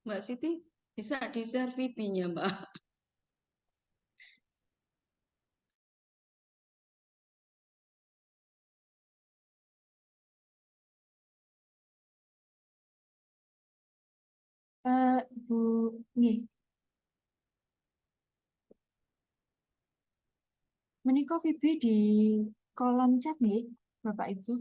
Mbak Siti bisa di-share VB-nya, Mbak. Ibu, nggih, menika Vibi di kolom chat nggih, Bapak Ibu.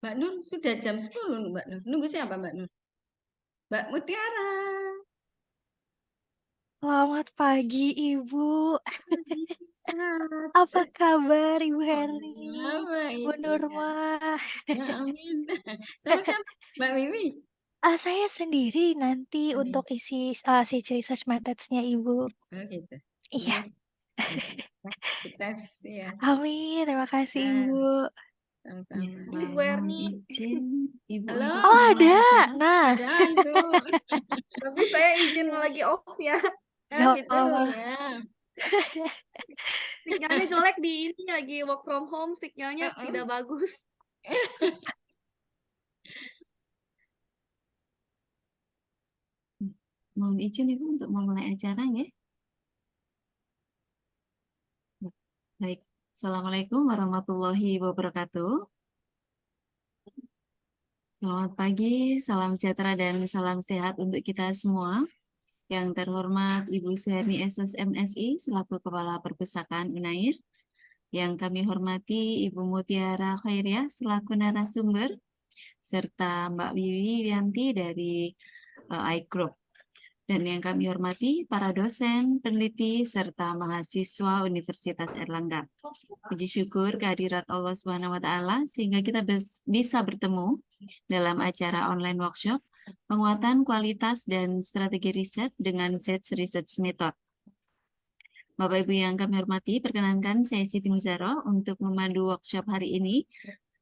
Mbak Nur sudah jam 10, Mbak Nur. Nunggu siapa, Mbak Nur? Mbak Mutiara. Selamat pagi, Ibu. Sehat. Apa kabar, Ibu Heri? Bu Baik, iya. Nurma? Ya, amin. Sama siapa? Mbak Wiwi. Saya sendiri nanti Amin. untuk isi CC Research Methods-nya, Ibu. Oh, gitu. Iya, Yes. Sukses, ya. amin. Terima kasih, Nah, Ibu. sama-sama. Ibu Erni. izin Ibu Halo. untuk Oh, memulai ada. acara. Nah, Ada itu. Tapi saya izin lagi off ya. Oh, gak gitu apa-apa. ya. Sinyalnya jelek di ini lagi work from home, sinyalnya Uh-uh. tidak bagus. Mohon izin Ibu untuk memulai acaranya. Baik. Assalamualaikum warahmatullahi wabarakatuh. Selamat pagi, salam sejahtera dan salam sehat untuk kita semua. Yang terhormat Ibu Suherni SSMSI selaku Kepala Perpustakaan Unair. Yang kami hormati Ibu Mutiara Khairiah selaku narasumber, serta Mbak Wiwi Wiyanti dari iGroup. Dan yang kami hormati para dosen, peneliti, serta mahasiswa Universitas Erlangga. Puji syukur kehadirat Allah Subhanahu wa Ta'ala sehingga kita bisa bertemu dalam acara online workshop penguatan kualitas dan strategi riset dengan SETS Research Method. Bapak Ibu yang kami hormati, perkenankan saya Siti Muzaro untuk memandu workshop hari ini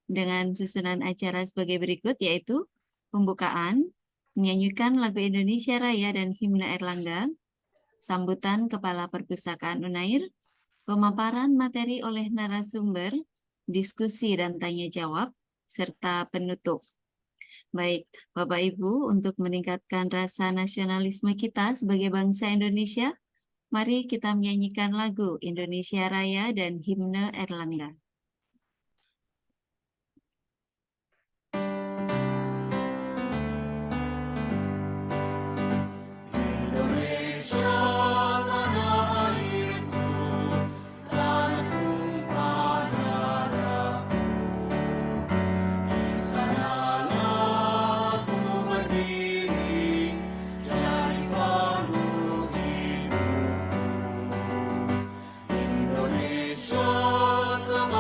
dengan susunan acara sebagai berikut, yaitu pembukaan, menyanyikan lagu Indonesia Raya dan Himne Airlangga, sambutan Kepala Perpustakaan Unair, pemaparan materi oleh narasumber, diskusi dan tanya jawab, serta penutup. Baik, Bapak Ibu, untuk meningkatkan rasa nasionalisme kita sebagai bangsa Indonesia, mari kita menyanyikan lagu Indonesia Raya dan Himne Airlangga. Indonesia, kemana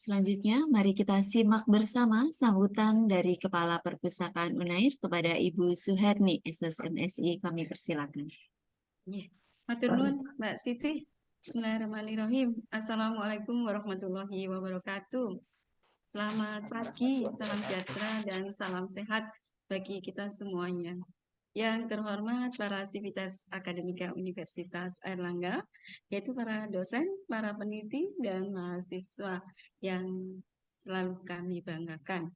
Selanjutnya, mari kita simak bersama sambutan dari Kepala Perpustakaan Unair kepada Ibu Suherni, SSMSI. Kami persilakan. Matur nuwun Mbak Siti. Bismillahirrahmanirrahim. Assalamualaikum warahmatullahi wabarakatuh. Selamat pagi, salam sejahtera dan salam sehat bagi kita semuanya. Yang terhormat para sivitas akademika Universitas Airlangga, yaitu para dosen, para peneliti, dan mahasiswa yang selalu kami banggakan.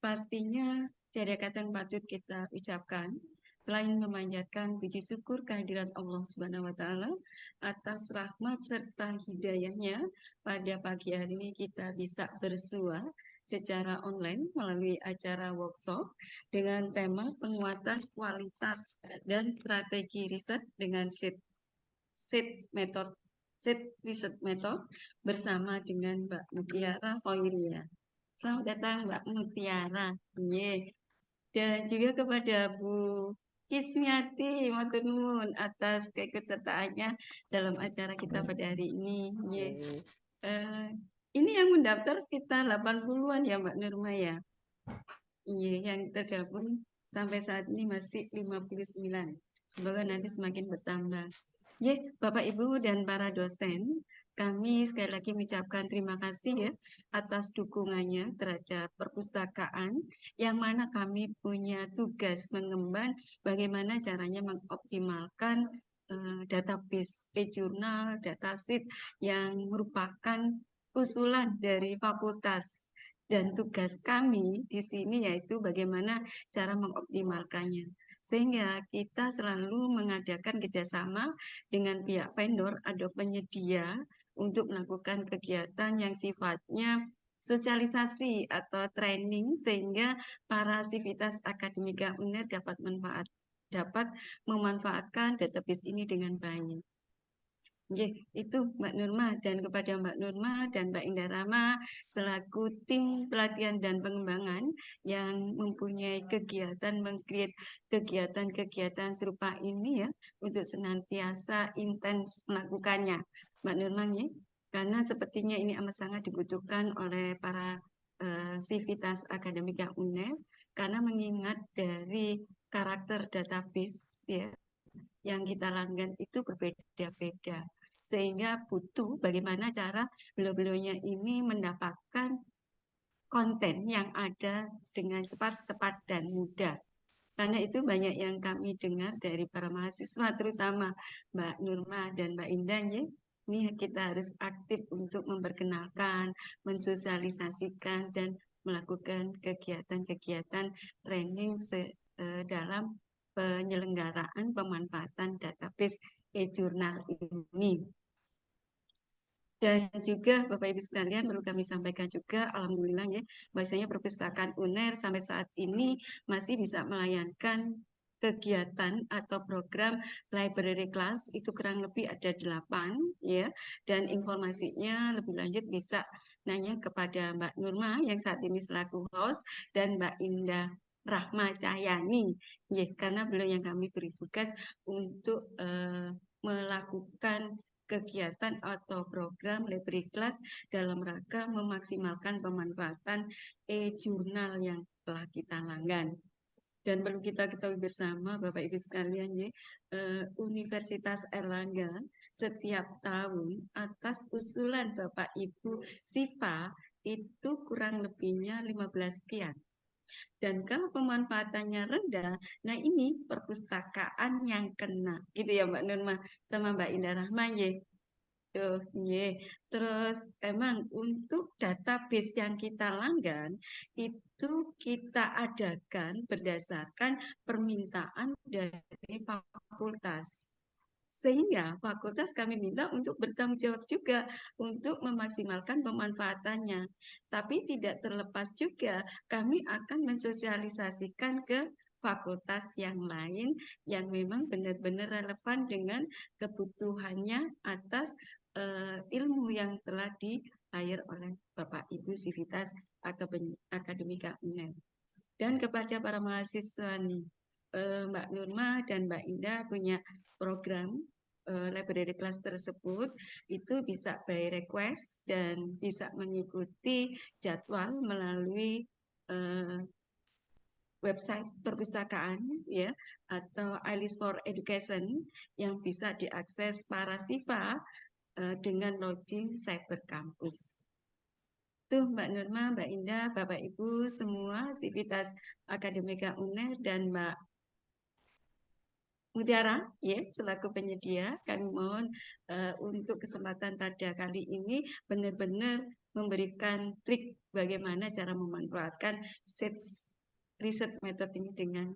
Pastinya tiada kata yang patut kita ucapkan selain memanjatkan puji syukur kehadirat Allah Subhanahu wa taala atas rahmat serta hidayahnya. Pada pagi hari ini kita bisa bersua secara online melalui acara workshop dengan tema penguatan kualitas dan strategi riset dengan SEED Research Method bersama dengan Mbak Mutiara Khoiria. Selamat datang Mbak Mutiara. Dan juga kepada Bu Kismiati matur nuwun atas keikutsertaannya dalam acara kita pada hari ini. Ini yang mendaftar sekitar 80-an ya Mbak Nurma ya. Yang tergabung sampai saat ini masih 59. Semoga nanti semakin bertambah. Bapak Ibu dan para dosen, kami sekali lagi mengucapkan terima kasih ya atas dukungannya terhadap perpustakaan, yang mana kami punya tugas mengemban bagaimana caranya mengoptimalkan database e-jurnal, datasheet yang merupakan usulan dari fakultas. Dan tugas kami di sini yaitu bagaimana cara mengoptimalkannya. Sehingga kita selalu mengadakan kerjasama dengan pihak vendor atau penyedia untuk melakukan kegiatan yang sifatnya sosialisasi atau training, sehingga para sivitas akademika UNER dapat memanfaatkan database ini dengan baik. Itu Mbak Nurma, dan kepada Mbak Nurma dan Mbak Indah Rama selaku tim pelatihan dan pengembangan yang mempunyai kegiatan meng-create kegiatan-kegiatan serupa ini ya untuk senantiasa intens melakukannya Mbak Nurma ya, karena sepertinya ini amat sangat dibutuhkan oleh para sivitas akademika UNER, karena mengingat dari karakter database ya yang kita langgan itu berbeda-beda, sehingga butuh bagaimana cara beliau-beliaunya ini mendapatkan konten yang ada dengan cepat, tepat, dan mudah. Karena itu banyak yang kami dengar dari para mahasiswa, terutama Mbak Nurma dan Mbak Indah ya, ini kita harus aktif untuk memperkenalkan, mensosialisasikan, dan melakukan kegiatan-kegiatan training dalam penyelenggaraan pemanfaatan database e-jurnal ini. Dan juga Bapak Ibu sekalian, perlu kami sampaikan juga, alhamdulillah ya, bahwasanya perpustakaan UNER sampai saat ini masih bisa melayangkan kegiatan atau program library class, itu kurang lebih ada 8 ya, dan informasinya lebih lanjut bisa nanya kepada Mbak Nurma yang saat ini selaku host, dan Mbak Indah Rahma Cahyani ya, karena beliau yang kami beri tugas untuk melakukan kegiatan atau program library class dalam rangka memaksimalkan pemanfaatan e-jurnal yang telah kita langgan. Dan perlu kita ketahui bersama Bapak Ibu sekalian ya, Universitas Airlangga setiap tahun atas usulan Bapak Ibu SIFA itu kurang lebihnya 15 sekian. Dan kalau pemanfaatannya rendah, nah ini perpustakaan yang kena, gitu ya Mbak Nurma sama Mbak Indah Rahman ya. Terus emang untuk database yang kita langgan itu kita adakan berdasarkan permintaan dari fakultas. Sehingga fakultas kami minta untuk bertanggung jawab juga untuk memaksimalkan pemanfaatannya. Tapi tidak terlepas juga kami akan mensosialisasikan ke fakultas yang lain yang memang benar-benar relevan dengan kebutuhannya atas ilmu yang telah di-hire oleh Bapak Ibu Sivitas Akademika UNER. Dan kepada para mahasiswa nih, Mbak Nurma dan Mbak Indah punya program library class tersebut itu bisa by request dan bisa mengikuti jadwal melalui website perpustakaan ya atau iList for Education yang bisa diakses para siswa dengan login Cyber Campus. Tuh Mbak Nurma, Mbak Indah, Bapak Ibu semua Sivitas Akademika UNER dan Mbak Mutiara ya selaku penyedia kami mohon untuk kesempatan pada kali ini benar-benar memberikan trik bagaimana cara memanfaatkan riset metode ini dengan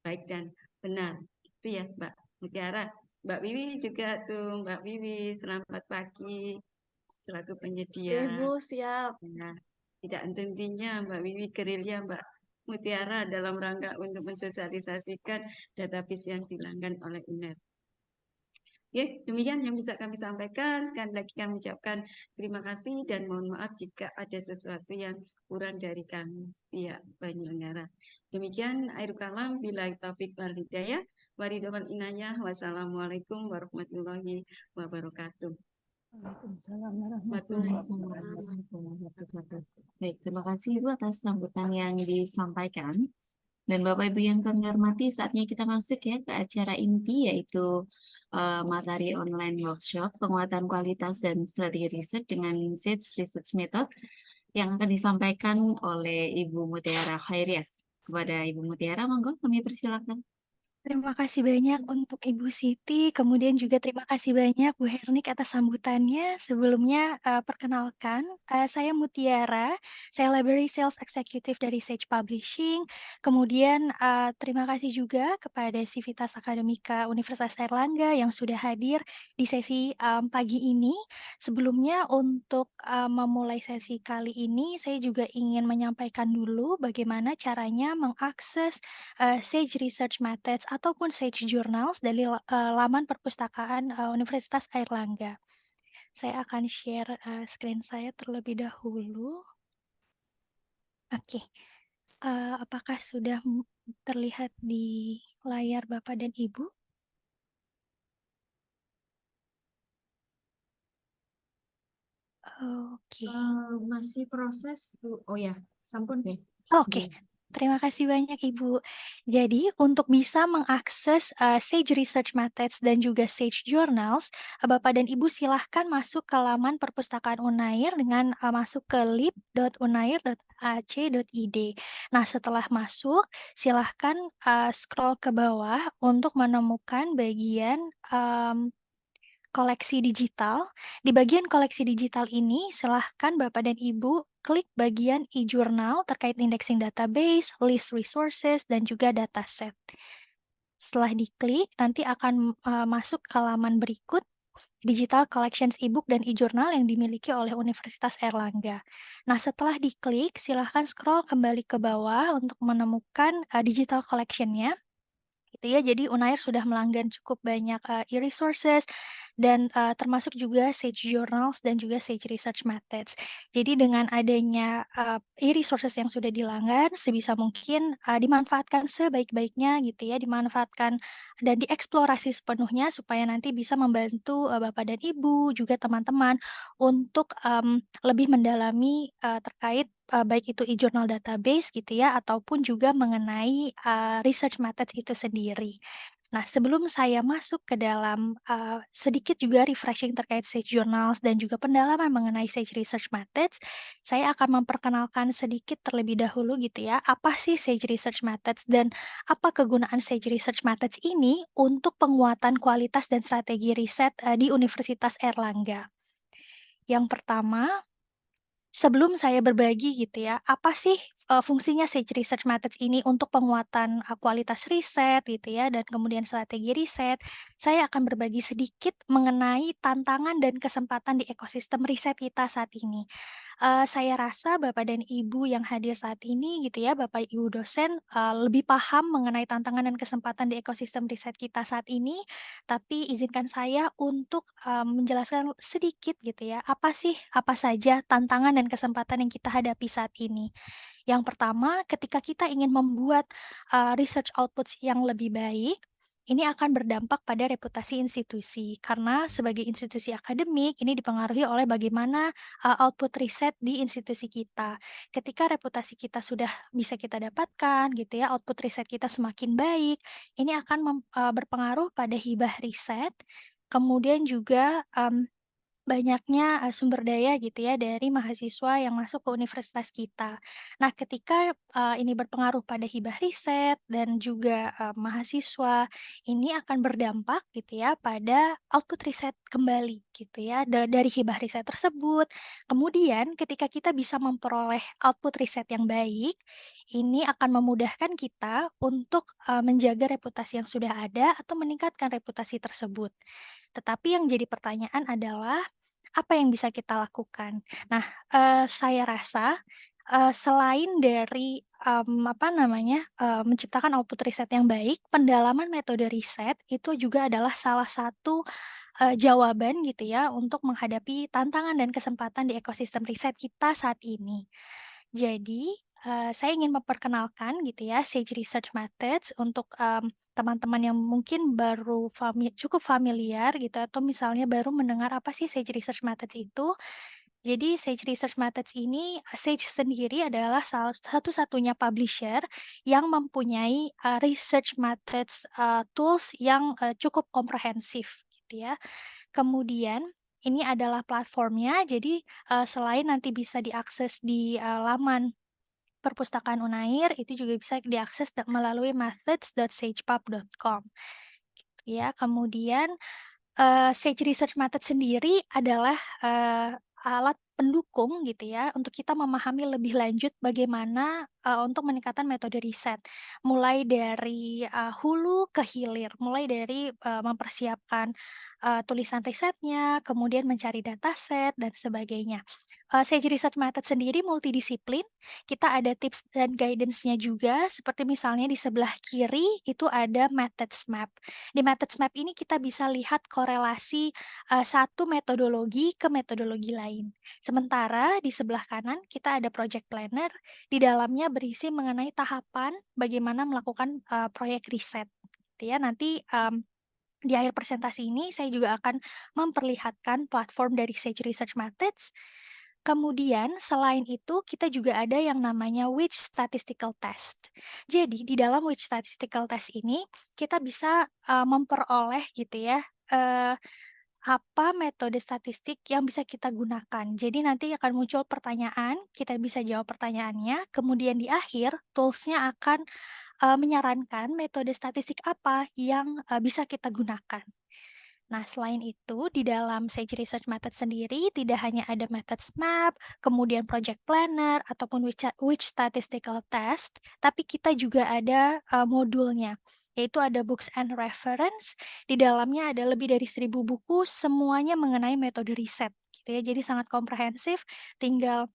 baik dan benar. Itu ya Mbak Mutiara. Mbak Wiwi juga tuh, Mbak Wiwi, selamat pagi selaku penyedia. Ibu siap. Nah, tidak henti-hentinya Mbak Wiwi gerilya Mbak Mutiara dalam rangka untuk mensosialisasikan database yang dilanggan oleh UNER. Ya, demikian yang bisa kami sampaikan. Sekali lagi kami ucapkan terima kasih dan mohon maaf jika ada sesuatu yang kurang dari kami pihak penyelenggara. Demikian akhir kalam, billahi taufik wal hidayah, waridwan inayah, wassalamualaikum warahmatullahi wabarakatuh. Waalaikumsalam warahmatullahi wabarakatuh. Baik, terima kasih Ibu atas sambutan yang disampaikan. Dan Bapak Ibu yang kami hormati, saatnya kita masuk ya ke acara inti yaitu materi online workshop penguatan kualitas dan strategi riset dengan SAGE Research Method yang akan disampaikan oleh Ibu Mutiara Khairiah. Kepada Ibu Mutiara, monggo kami persilakan. Terima kasih banyak untuk Ibu Siti, kemudian juga terima kasih banyak Bu Hernik atas sambutannya. Sebelumnya perkenalkan, saya Mutiara, saya Library Sales Executive dari Sage Publishing. Kemudian terima kasih juga kepada Sivitas Akademika Universitas Airlangga yang sudah hadir di sesi pagi ini. Sebelumnya untuk memulai sesi kali ini, saya juga ingin menyampaikan dulu bagaimana caranya mengakses Sage Research Methods ataupun Sage Journals dari laman perpustakaan Universitas Airlangga. Saya akan share screen saya terlebih dahulu. Oke, apakah sudah terlihat di layar Bapak dan Ibu? Oke. Masih proses, Bu. Oh ya, sampun deh. Oke, terima kasih banyak Ibu. Jadi untuk bisa mengakses Sage Research Methods dan juga Sage Journals, Bapak dan Ibu silahkan masuk ke laman perpustakaan Unair dengan masuk ke lib.unair.ac.id. Nah setelah masuk, silahkan scroll ke bawah untuk menemukan bagian koleksi digital. Di bagian koleksi digital ini, silahkan Bapak dan Ibu klik bagian e-journal terkait indexing database, list resources, dan juga dataset. Setelah diklik, nanti akan masuk ke halaman berikut, Digital Collections e-book dan e-journal yang dimiliki oleh Universitas Airlangga. Nah, setelah diklik, silahkan scroll kembali ke bawah untuk menemukan digital collection-nya. Gitu ya, jadi Unair sudah melanggan cukup banyak e-resources dan termasuk juga Sage Journals dan juga Sage Research Methods. Jadi dengan adanya e-resources yang sudah dilanggan, sebisa mungkin dimanfaatkan sebaik-baiknya gitu ya, dimanfaatkan dan dieksplorasi sepenuhnya supaya nanti bisa membantu Bapak dan Ibu, juga teman-teman untuk lebih mendalami terkait baik itu e-journal database gitu ya, ataupun juga mengenai research methods itu sendiri. Nah, sebelum saya masuk ke dalam sedikit juga refreshing terkait Sage Journals dan juga pendalaman mengenai Sage Research Methods, saya akan memperkenalkan sedikit terlebih dahulu gitu ya, apa sih Sage Research Methods dan apa kegunaan Sage Research Methods ini untuk penguatan kualitas dan strategi riset di Universitas Airlangga. Yang pertama, sebelum saya berbagi gitu ya, apa sih fungsinya Sage Research Methods ini untuk penguatan kualitas riset gitu ya, dan kemudian strategi riset, saya akan berbagi sedikit mengenai tantangan dan kesempatan di ekosistem riset kita saat ini. Saya rasa Bapak dan Ibu yang hadir saat ini gitu ya, Bapak Ibu dosen lebih paham mengenai tantangan dan kesempatan di ekosistem riset kita saat ini, tapi izinkan saya untuk menjelaskan sedikit gitu ya, apa saja tantangan dan kesempatan yang kita hadapi saat ini. Yang pertama, ketika kita ingin membuat research outputs yang lebih baik, ini akan berdampak pada reputasi institusi. Karena sebagai institusi akademik, ini dipengaruhi oleh bagaimana output riset di institusi kita. Ketika reputasi kita sudah bisa kita dapatkan, gitu ya, output riset kita semakin baik, ini akan berpengaruh pada hibah riset, kemudian juga banyaknya sumber daya gitu ya dari mahasiswa yang masuk ke universitas kita. Nah, ketika ini berpengaruh pada hibah riset dan juga mahasiswa, ini akan berdampak gitu ya pada output riset kembali gitu ya dari hibah riset tersebut. Kemudian ketika kita bisa memperoleh output riset yang baik, ini akan memudahkan kita untuk menjaga reputasi yang sudah ada atau meningkatkan reputasi tersebut. Tetapi yang jadi pertanyaan adalah apa yang bisa kita lakukan? Nah, saya rasa, selain dari, menciptakan output riset yang baik, pendalaman metode riset itu juga adalah salah satu, jawaban gitu ya untuk menghadapi tantangan dan kesempatan di ekosistem riset kita saat ini. Jadi, saya ingin memperkenalkan gitu ya Sage Research Methods untuk, teman-teman yang mungkin baru cukup familiar gitu atau misalnya baru mendengar apa sih Sage Research Methods itu. Jadi Sage Research Methods ini, Sage sendiri adalah salah satu-satunya publisher yang mempunyai, research methods, tools yang, cukup komprehensif gitu ya. Kemudian ini adalah platformnya, jadi, selain nanti bisa diakses di, laman perpustakaan Unair, itu juga bisa diakses melalui methods.sagepub.com gitu ya. Kemudian Sage Research Method sendiri adalah, alat pendukung gitu ya, untuk kita memahami lebih lanjut bagaimana, untuk meningkatkan metode riset. Mulai dari, hulu ke hilir, mulai dari, mempersiapkan, tulisan risetnya, kemudian mencari dataset dan sebagainya. Sage Research Method sendiri multidisiplin, kita ada tips dan guidance-nya juga, seperti misalnya di sebelah kiri itu ada methods map. Di methods map ini kita bisa lihat korelasi, satu metodologi ke metodologi lain. Sementara di sebelah kanan kita ada project planner, di dalamnya berisi mengenai tahapan bagaimana melakukan, proyek riset, gitu ya. Nanti, di akhir presentasi ini saya juga akan memperlihatkan platform dari Sage Research Methods. Kemudian selain itu kita juga ada yang namanya Which Statistical Test. Jadi di dalam Which Statistical Test ini kita bisa, memperoleh gitu ya, apa metode statistik yang bisa kita gunakan. Jadi nanti akan muncul pertanyaan, kita bisa jawab pertanyaannya, kemudian di akhir tools-nya akan, menyarankan metode statistik apa yang, bisa kita gunakan. Nah, selain itu, di dalam Sage Research Method sendiri tidak hanya ada methods map, kemudian project planner, ataupun which statistical test, tapi kita juga ada modulnya, yaitu ada books and reference. Di dalamnya ada lebih dari 1.000 buku, semuanya mengenai metode riset. Gitu ya. Jadi sangat komprehensif, tinggal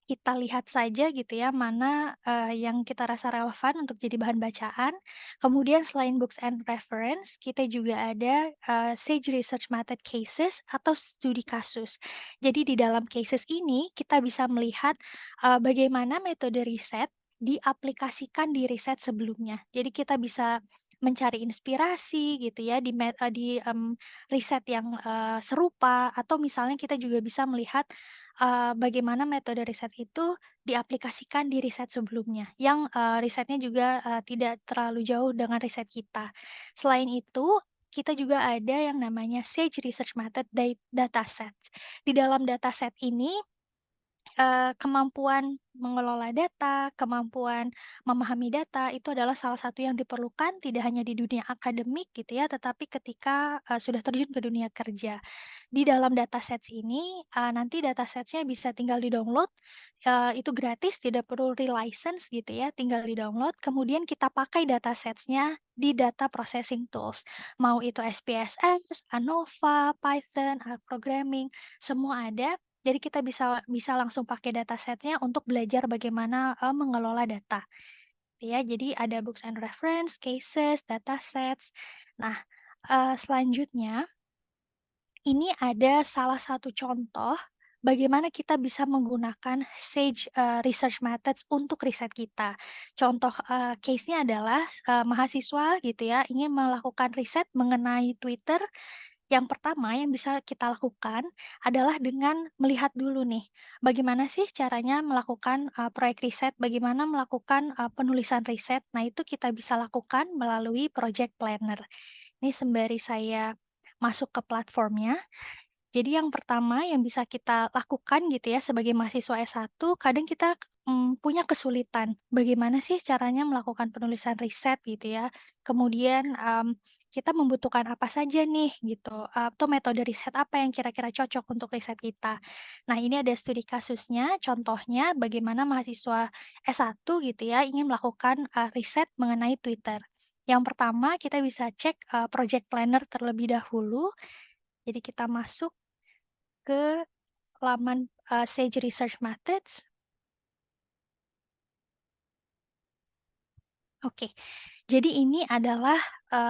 kita lihat saja gitu ya, mana, yang kita rasa relevan untuk jadi bahan bacaan. Kemudian selain books and reference, kita juga ada, Sage Research Method Cases atau studi kasus. Jadi di dalam cases ini kita bisa melihat, bagaimana metode riset diaplikasikan di riset sebelumnya. Jadi kita bisa mencari inspirasi gitu ya di riset yang, serupa atau misalnya kita juga bisa melihat bagaimana metode riset itu diaplikasikan di riset sebelumnya yang, risetnya juga, tidak terlalu jauh dengan riset kita. Selain itu, kita juga ada yang namanya Sage Research Method Dataset. Di dalam dataset ini kemampuan mengelola data, kemampuan memahami data itu adalah salah satu yang diperlukan tidak hanya di dunia akademik gitu ya, tetapi ketika, sudah terjun ke dunia kerja. Di dalam datasets ini, nanti datasetsnya bisa tinggal di-download, itu gratis tidak perlu relicense gitu ya, tinggal di-download kemudian kita pakai datasetsnya di data processing tools. Mau itu SPSS, ANOVA, Python, R programming, semua ada. Jadi kita bisa bisa langsung pakai datasetnya untuk belajar bagaimana, mengelola data, ya. Jadi ada books and reference, cases, datasets. Nah, selanjutnya ini ada salah satu contoh, bagaimana kita bisa menggunakan Sage Research Methods untuk riset kita. Contoh case-nya adalah mahasiswa gitu ya ingin melakukan riset mengenai Twitter. Yang pertama yang bisa kita lakukan adalah dengan melihat dulu nih, bagaimana sih caranya melakukan proyek riset, bagaimana melakukan penulisan riset. Nah, itu kita bisa lakukan melalui project planner. Ini sembari saya masuk ke platformnya. Jadi yang pertama yang bisa kita lakukan gitu ya sebagai mahasiswa S1, kadang kita punya kesulitan. Bagaimana sih caranya melakukan penulisan riset gitu ya. Kemudian kita membutuhkan apa saja nih gitu, atau metode riset apa yang kira-kira cocok untuk riset kita. Nah, ini ada studi kasusnya, contohnya bagaimana mahasiswa S1 gitu ya ingin melakukan riset mengenai Twitter. Yang pertama kita bisa cek project planner terlebih dahulu. Jadi kita masuk ke laman Sage Research Methods. Oke, jadi ini adalah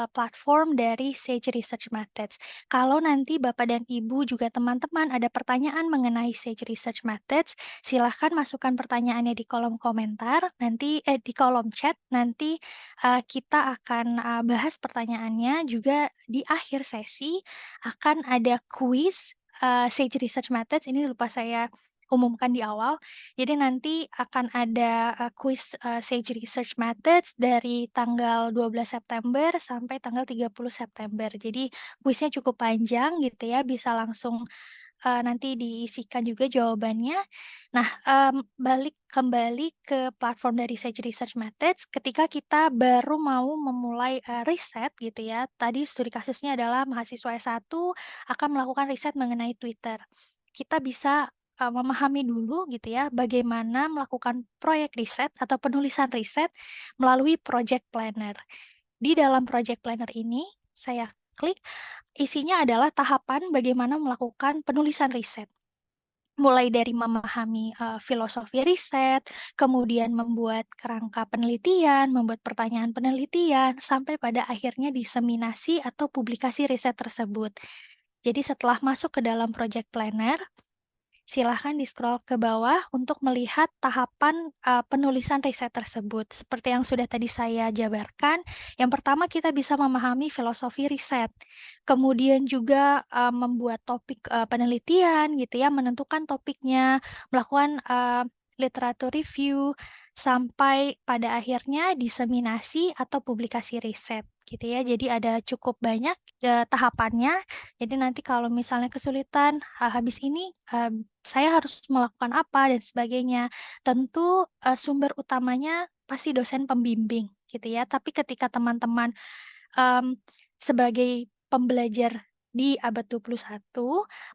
platform dari Sage Research Methods. Kalau nanti Bapak dan Ibu juga teman-teman ada pertanyaan mengenai Sage Research Methods, silahkan masukkan pertanyaannya di kolom komentar, nanti di kolom chat, nanti kita akan bahas pertanyaannya. Juga di akhir sesi akan ada quiz Sage Research Methods. Ini lupa saya umumkan di awal. Jadi nanti akan ada kuis Sage Research Methods dari tanggal 12 September sampai tanggal 30 September. Jadi kuisnya cukup panjang gitu ya, bisa langsung nanti diisikan juga jawabannya. Nah, balik kembali ke platform dari Sage Research Methods, ketika kita baru mau memulai riset gitu ya, tadi studi kasusnya adalah mahasiswa S1 akan melakukan riset mengenai Twitter. Kita bisa memahami dulu gitu ya, bagaimana melakukan proyek riset atau penulisan riset melalui project planner. Di dalam project planner ini, saya klik, isinya adalah tahapan bagaimana melakukan penulisan riset. Mulai dari memahami filosofi riset, kemudian membuat kerangka penelitian, membuat pertanyaan penelitian, sampai pada akhirnya diseminasi atau publikasi riset tersebut. Jadi setelah masuk ke dalam project planner, silahkan di-scroll ke bawah untuk melihat tahapan penulisan riset tersebut. Seperti yang sudah tadi saya jabarkan, yang pertama kita bisa memahami filosofi riset, kemudian juga membuat topik penelitian gitu ya, menentukan topiknya, melakukan literatur review, sampai pada akhirnya diseminasi atau publikasi riset gitu ya. Jadi ada cukup banyak tahapannya. Jadi nanti kalau misalnya kesulitan, habis ini saya harus melakukan apa dan sebagainya. Tentu sumber utamanya pasti dosen pembimbing gitu ya. Tapi ketika teman-teman sebagai pembelajar di abad 21,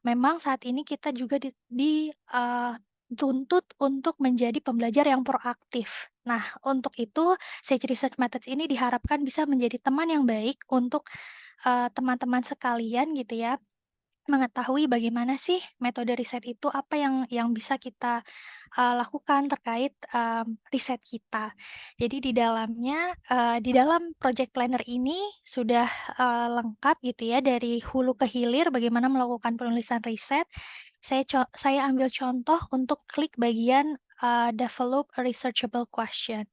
memang saat ini kita juga dituntut untuk menjadi pembelajar yang proaktif. Nah, untuk itu Sage Research Methods ini diharapkan bisa menjadi teman yang baik untuk teman-teman sekalian gitu ya, mengetahui bagaimana sih metode riset itu, apa yang bisa kita lakukan terkait riset kita. Jadi di dalamnya, di dalam project planner ini sudah lengkap gitu ya, dari hulu ke hilir bagaimana melakukan penulisan riset. Saya ambil contoh untuk klik bagian develop a researchable question.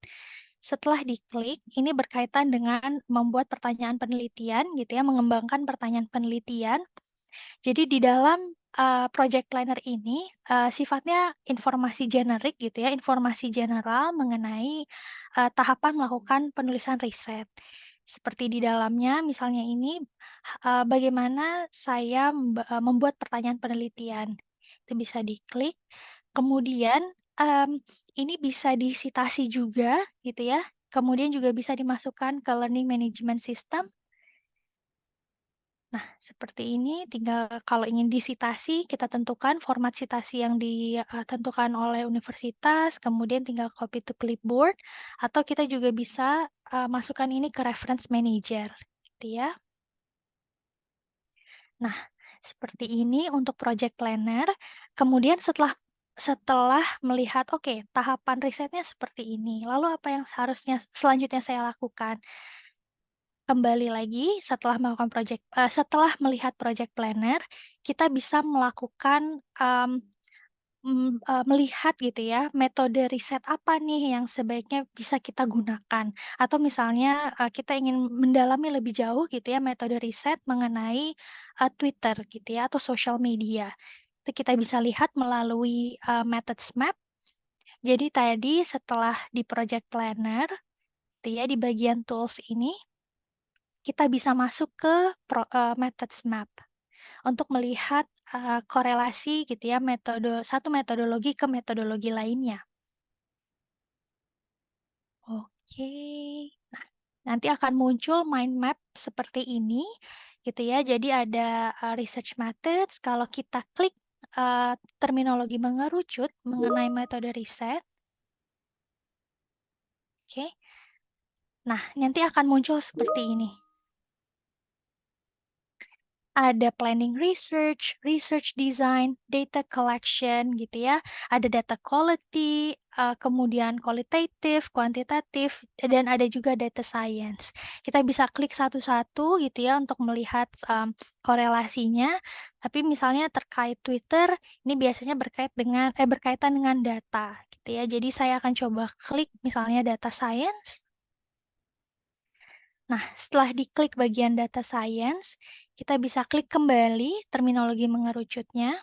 Setelah diklik, ini berkaitan dengan membuat pertanyaan penelitian gitu ya, mengembangkan pertanyaan penelitian. Jadi di dalam project planner ini sifatnya informasi generik gitu ya, informasi general mengenai tahapan melakukan penulisan riset. Seperti di dalamnya misalnya ini bagaimana saya membuat pertanyaan penelitian. Itu bisa diklik. Kemudian ini bisa disitasi juga gitu ya. Kemudian juga bisa dimasukkan ke learning management system. Nah, seperti ini tinggal kalau ingin disitasi, kita tentukan format sitasi yang ditentukan oleh universitas, kemudian tinggal copy to clipboard, atau kita juga bisa masukkan ini ke reference manager, gitu ya. Nah, seperti ini untuk project planner. Kemudian setelah melihat, oke, tahapan risetnya seperti ini, lalu apa yang harusnya selanjutnya saya lakukan? Kembali lagi setelah melihat project planner, kita bisa melakukan melihat gitu ya, metode riset apa nih yang sebaiknya bisa kita gunakan. Atau misalnya, kita ingin mendalami lebih jauh gitu ya metode riset mengenai, Twitter gitu ya atau sosial media. Itu kita bisa lihat melalui, methods map. Jadi tadi setelah di project planner gitu ya, di bagian tools ini, kita bisa masuk ke methods map untuk melihat, korelasi gitu ya satu metodologi ke metodologi lainnya. Oke. Nah, nanti akan muncul mind map seperti ini gitu ya. Jadi ada, research methods, kalau kita klik, terminologi mengerucut mengenai metode riset, oke. Nah, nanti akan muncul seperti ini. Ada planning research, research design, data collection gitu ya. Ada data quality, kemudian qualitative, kuantitatif, dan ada juga data science. Kita bisa klik satu-satu gitu ya untuk melihat korelasinya. Tapi misalnya terkait Twitter, ini biasanya berkaitan dengan data gitu ya. Jadi saya akan coba klik misalnya data science. Nah, setelah diklik bagian data science, kita bisa klik kembali terminologi mengerucutnya.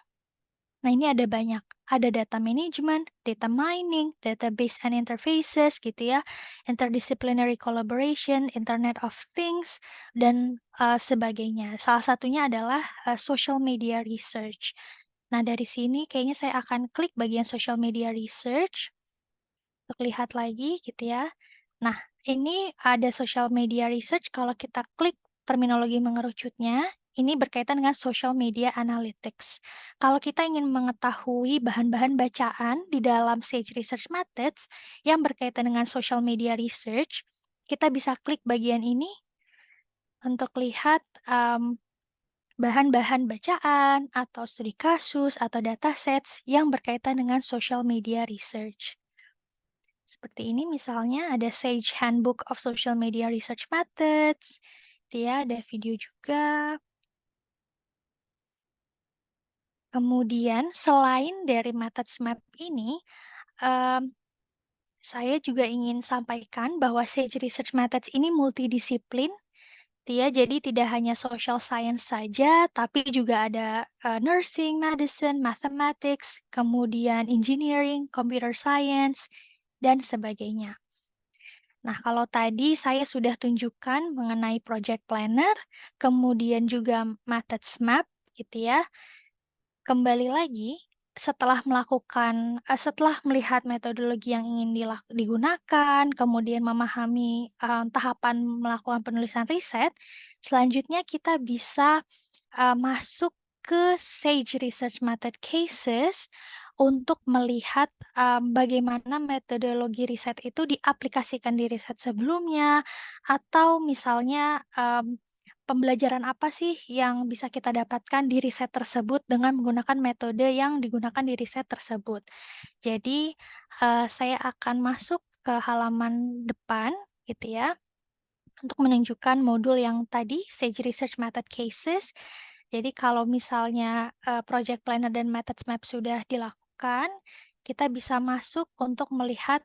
Nah, ini ada banyak. Ada data management, data mining, database and interfaces gitu ya, interdisciplinary collaboration, Internet of Things, dan sebagainya. Salah satunya adalah social media research. Nah, dari sini kayaknya saya akan klik bagian social media research untuk lihat lagi gitu ya. Nah, ini ada social media research kalau kita klik terminologi mengerucutnya, ini berkaitan dengan social media analytics. Kalau kita ingin mengetahui bahan-bahan bacaan di dalam Sage Research Methods yang berkaitan dengan social media research, kita bisa klik bagian ini untuk lihat bahan-bahan bacaan atau studi kasus atau datasets yang berkaitan dengan social media research. Seperti ini misalnya ada Sage Handbook of Social Media Research Methods, dia ada video juga. Kemudian selain dari methods map ini, saya juga ingin sampaikan bahwa Sage Research Methods ini multidisiplin, dia jadi tidak hanya social science saja, tapi juga ada nursing, medicine, mathematics, kemudian engineering, computer science, dan sebagainya. Nah, kalau tadi saya sudah tunjukkan mengenai project planner, kemudian juga methods map gitu ya. Kembali lagi, setelah setelah melihat metodologi yang ingin digunakan, kemudian memahami tahapan melakukan penulisan riset, selanjutnya kita bisa masuk ke Sage Research Method Cases untuk melihat bagaimana metodologi riset itu diaplikasikan di riset sebelumnya, atau misalnya pembelajaran apa sih yang bisa kita dapatkan di riset tersebut dengan menggunakan metode yang digunakan di riset tersebut. Jadi, saya akan masuk ke halaman depan gitu ya, untuk menunjukkan modul yang tadi, Sage Research Method Cases. Jadi kalau misalnya project planner dan methods map sudah dilakukan, kita bisa masuk untuk melihat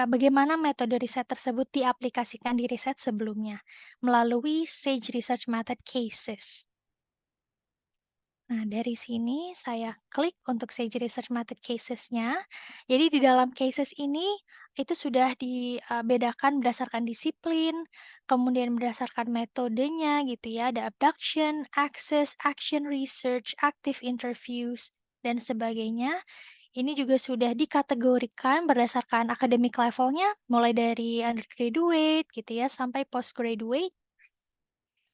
bagaimana metode riset tersebut diaplikasikan di riset sebelumnya melalui Sage Research Method Cases. Nah, dari sini saya klik untuk Sage Research Method Cases-nya. Jadi di dalam cases ini itu sudah dibedakan berdasarkan disiplin, kemudian berdasarkan metodenya gitu ya, ada abduction, access, action research, active interviews, dan sebagainya. Ini juga sudah dikategorikan berdasarkan academic levelnya, mulai dari undergraduate gitu ya, sampai postgraduate.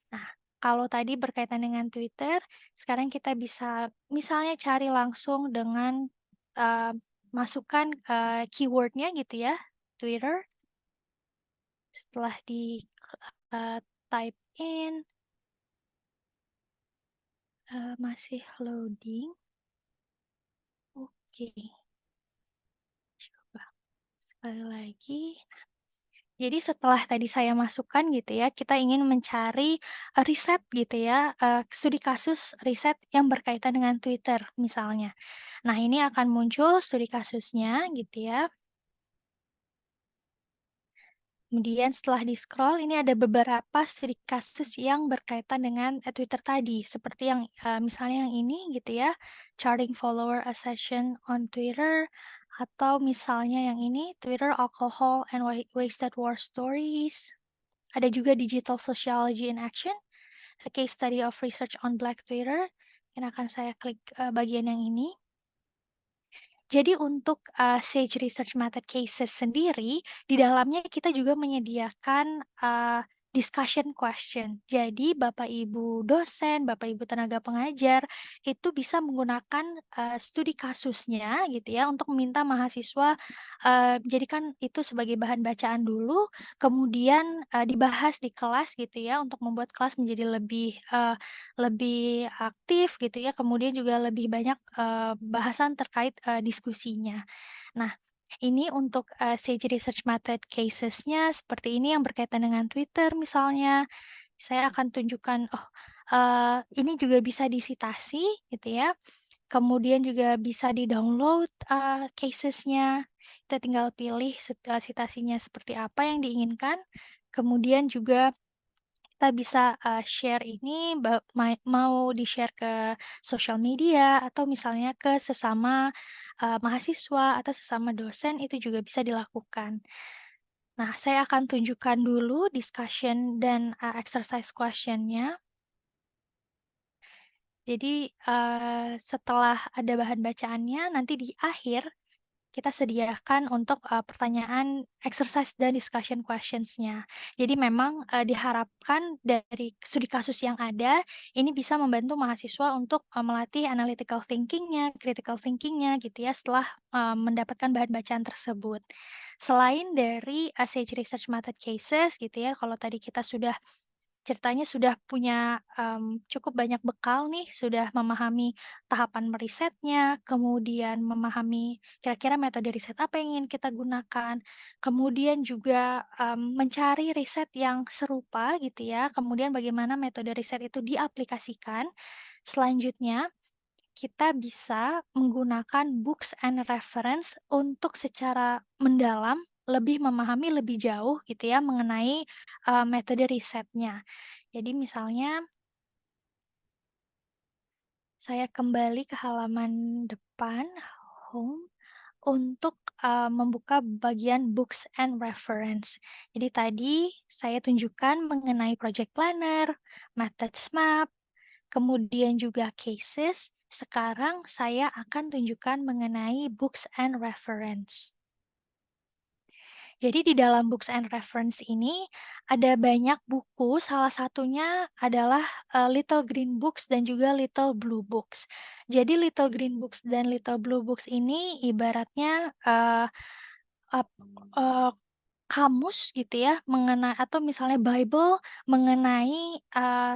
Nah, kalau tadi berkaitan dengan Twitter, sekarang kita bisa misalnya cari langsung dengan masukkan keywordnya gitu ya, Twitter. Setelah di type in, masih loading. Oke, coba sekali lagi. Jadi setelah tadi saya masukkan gitu ya, kita ingin mencari riset gitu ya, studi kasus riset yang berkaitan dengan Twitter misalnya. Nah, ini akan muncul studi kasusnya gitu ya. Kemudian setelah di-scroll ini ada beberapa studi kasus yang berkaitan dengan Twitter tadi, seperti yang misalnya yang ini gitu ya, charting follower accession on Twitter, atau misalnya yang ini Twitter alcohol and wasted war stories. Ada juga digital sociology in action, a case study of research on Black Twitter. Yang akan saya klik bagian yang ini. Jadi untuk Sage Research Method Cases sendiri, di dalamnya kita juga menyediakan discussion question. Jadi Bapak Ibu dosen, Bapak Ibu tenaga pengajar itu bisa menggunakan studi kasusnya gitu ya untuk meminta mahasiswa jadikan itu sebagai bahan bacaan dulu, kemudian dibahas di kelas gitu ya untuk membuat kelas menjadi lebih aktif gitu ya, kemudian juga lebih banyak bahasan terkait diskusinya. Nah, ini untuk Sage Research Method cases-nya seperti ini yang berkaitan dengan Twitter misalnya. Saya akan tunjukkan, ini juga bisa disitasi gitu ya. Kemudian juga bisa di-download cases-nya. Kita tinggal pilih citasinya seperti apa yang diinginkan. Kemudian juga kita bisa share ini mau di-share ke sosial media atau misalnya ke sesama mahasiswa atau sesama dosen itu juga bisa dilakukan. Nah, saya akan tunjukkan dulu discussion dan exercise question-nya. Jadi setelah ada bahan bacaannya, nanti di akhir kita sediakan untuk pertanyaan exercise dan discussion questions-nya. Jadi memang diharapkan dari studi kasus yang ada, ini bisa membantu mahasiswa untuk melatih analytical thinking-nya, critical thinking-nya gitu ya setelah mendapatkan bahan bacaan tersebut. Selain dari Sage Research Method Cases gitu ya, kalau tadi kita ceritanya sudah punya cukup banyak bekal nih, sudah memahami tahapan merisetnya, kemudian memahami kira-kira metode riset apa yang ingin kita gunakan, kemudian juga mencari riset yang serupa gitu ya, kemudian bagaimana metode riset itu diaplikasikan. Selanjutnya, kita bisa menggunakan books and reference untuk secara mendalam lebih memahami lebih jauh gitu ya mengenai metode risetnya. Jadi misalnya saya kembali ke halaman depan, home, untuk membuka bagian books and reference. Jadi tadi saya tunjukkan mengenai project planner, methods map, kemudian juga cases. Sekarang saya akan tunjukkan mengenai books and reference. Jadi di dalam books and reference ini ada banyak buku, salah satunya adalah Little Green Books dan juga Little Blue Books. Jadi Little Green Books dan Little Blue Books ini ibaratnya ap- eh, kamus gitu ya mengenai atau misalnya Bible mengenai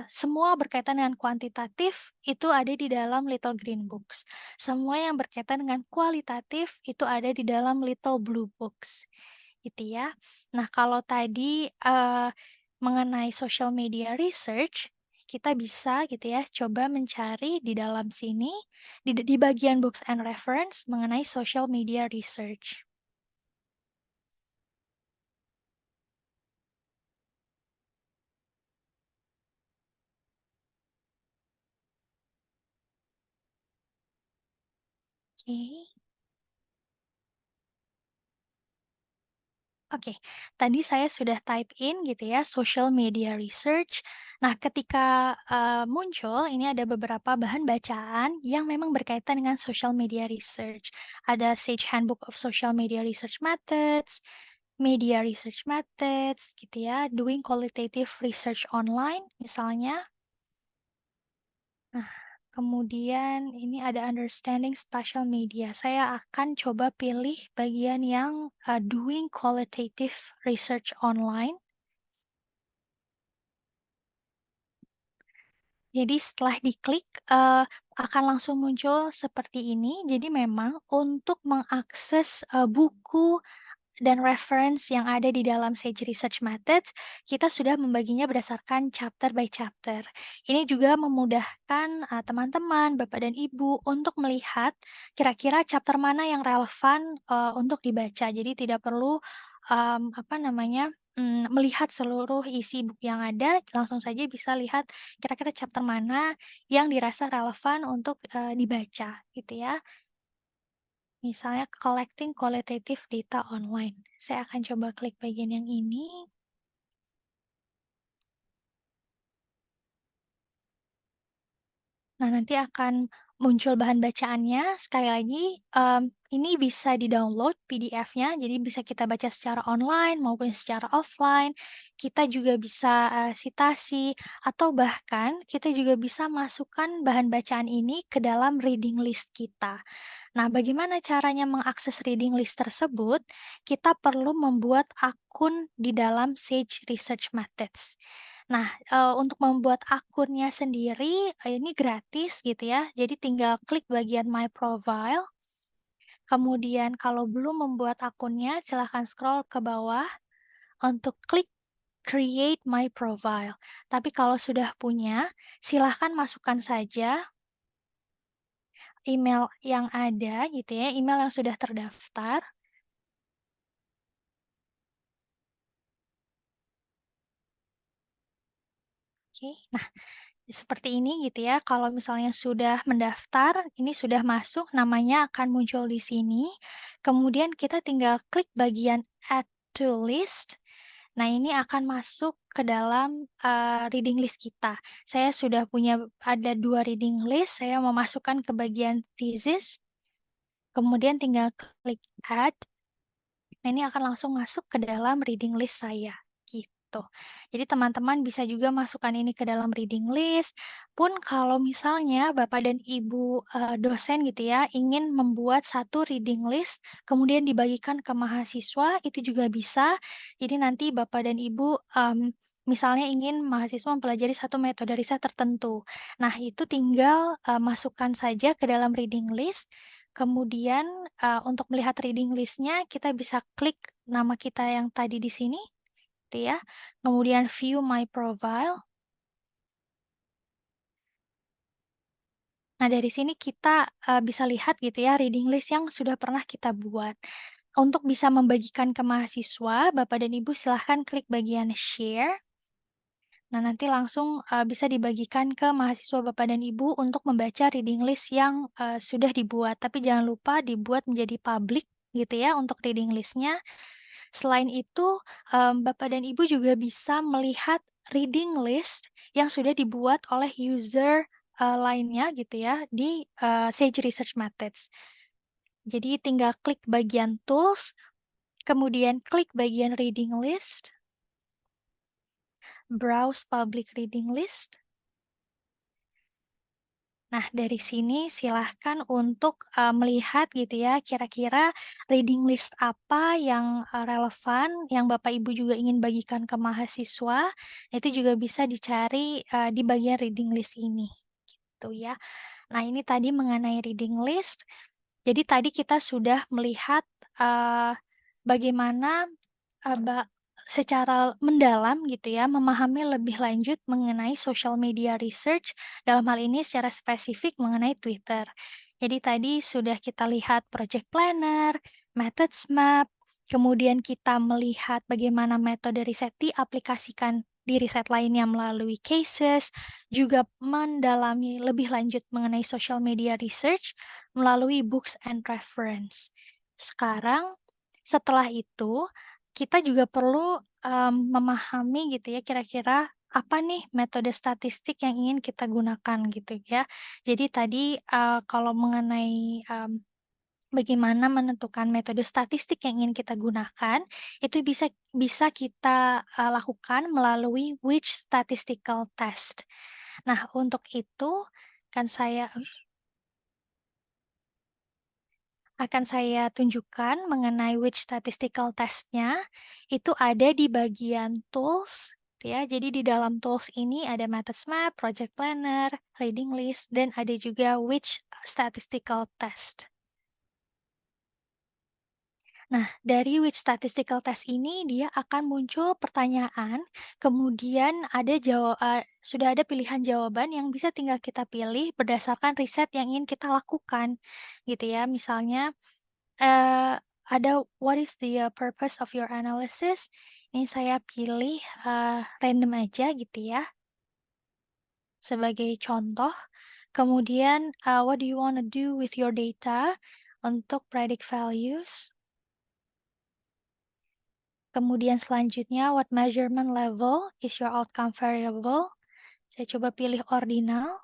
semua berkaitan dengan kuantitatif itu ada di dalam Little Green Books. Semua yang berkaitan dengan kualitatif itu ada di dalam Little Blue Books. Gitu ya. Nah, kalau tadi mengenai social media research kita bisa gitu ya coba mencari di dalam sini di bagian books and reference mengenai social media research. Oke. Oke, tadi saya sudah type in gitu ya, social media research. Nah, ketika muncul, ini ada beberapa bahan bacaan yang memang berkaitan dengan social media research. Ada Sage Handbook of Social Media Research Methods, Media Research Methods, gitu ya, Doing Qualitative Research Online, misalnya. Nah, kemudian ini ada understanding spatial media. Saya akan coba pilih bagian yang doing qualitative research online. Jadi setelah diklik akan langsung muncul seperti ini. Jadi memang untuk mengakses buku dan reference yang ada di dalam Sage Research Methods, kita sudah membaginya berdasarkan chapter by chapter. Ini juga memudahkan teman-teman, Bapak dan Ibu untuk melihat kira-kira chapter mana yang relevan untuk dibaca. Jadi tidak perlu melihat seluruh isi buku yang ada, langsung saja bisa lihat kira-kira chapter mana yang dirasa relevan untuk dibaca, gitu ya. Misalnya collecting qualitative data online. Saya akan coba klik bagian yang ini. Nah, nanti akan muncul bahan bacaannya. Sekali lagi, ini bisa di-download PDF-nya, jadi bisa kita baca secara online maupun secara offline. Kita juga bisa sitasi, atau bahkan kita juga bisa masukkan bahan bacaan ini ke dalam reading list kita. Nah, bagaimana caranya mengakses reading list tersebut? Kita perlu membuat akun di dalam Sage Research Methods. Nah, untuk membuat akunnya sendiri, ini gratis gitu ya. Jadi tinggal klik bagian My Profile. Kemudian kalau belum membuat akunnya, silahkan scroll ke bawah untuk klik Create My Profile. Tapi kalau sudah punya, silahkan masukkan saja email yang ada gitu ya, email yang sudah terdaftar. Oke, nah seperti ini gitu ya. Kalau misalnya sudah mendaftar, ini sudah masuk, namanya akan muncul di sini. Kemudian kita tinggal klik bagian Add to List. Nah, ini akan masuk ke dalam reading list kita. Saya sudah punya ada 2 reading list, saya memasukkan ke bagian thesis. Kemudian tinggal klik Add. Nah, ini akan langsung masuk ke dalam reading list saya, gitu. Jadi teman-teman bisa juga masukkan ini ke dalam reading list, pun kalau misalnya Bapak dan Ibu dosen gitu ya, ingin membuat satu reading list, kemudian dibagikan ke mahasiswa, itu juga bisa. Jadi nanti Bapak dan Ibu misalnya ingin mahasiswa mempelajari satu metode riset tertentu. Nah, itu tinggal masukkan saja ke dalam reading list. Kemudian untuk melihat reading list-nya kita bisa klik nama kita yang tadi di sini, gitu ya. Kemudian view my profile. Nah, dari sini kita bisa lihat gitu ya reading list yang sudah pernah kita buat. Untuk bisa membagikan ke mahasiswa, Bapak dan Ibu silahkan klik bagian share. Nah, nanti langsung bisa dibagikan ke mahasiswa Bapak dan Ibu untuk membaca reading list yang sudah dibuat. Tapi jangan lupa dibuat menjadi public gitu ya untuk reading list-nya. Selain itu, Bapak dan Ibu juga bisa melihat reading list yang sudah dibuat oleh user lainnya gitu ya di Sage Research Methods. Jadi tinggal klik bagian tools, kemudian klik bagian reading list, browse public reading list. Nah, dari sini silahkan untuk melihat gitu ya, kira-kira reading list apa yang relevan, yang Bapak Ibu juga ingin bagikan ke mahasiswa, itu juga bisa dicari di bagian reading list ini, gitu ya. Nah, ini tadi mengenai reading list. Jadi tadi kita sudah melihat bagaimana secara mendalam gitu ya, memahami lebih lanjut mengenai social media research, dalam hal ini secara spesifik mengenai Twitter. Jadi tadi sudah kita lihat project planner, methods map, kemudian kita melihat bagaimana metode riset diaplikasikan di riset lainnya melalui cases, juga mendalami lebih lanjut mengenai social media research melalui books and reference. Sekarang, setelah itu, kita juga perlu memahami gitu ya, kira-kira apa nih metode statistik yang ingin kita gunakan gitu ya. Jadi tadi kalau mengenai bagaimana menentukan metode statistik yang ingin kita gunakan, itu bisa bisa kita lakukan melalui which statistical test. Nah, untuk itu akan saya tunjukkan mengenai which statistical test-nya, itu ada di bagian tools, ya. Jadi di dalam tools ini ada methods map, project planner, reading list, dan ada juga which statistical test. Nah, dari which statistical test ini dia akan muncul pertanyaan, kemudian sudah ada pilihan jawaban yang bisa tinggal kita pilih berdasarkan riset yang ingin kita lakukan, gitu ya. Misalnya, ada what is the purpose of your analysis? Ini saya pilih random aja gitu ya, sebagai contoh. Kemudian, what do you wanna do with your data untuk predict values? Kemudian selanjutnya, what measurement level is your outcome variable? Saya coba pilih ordinal.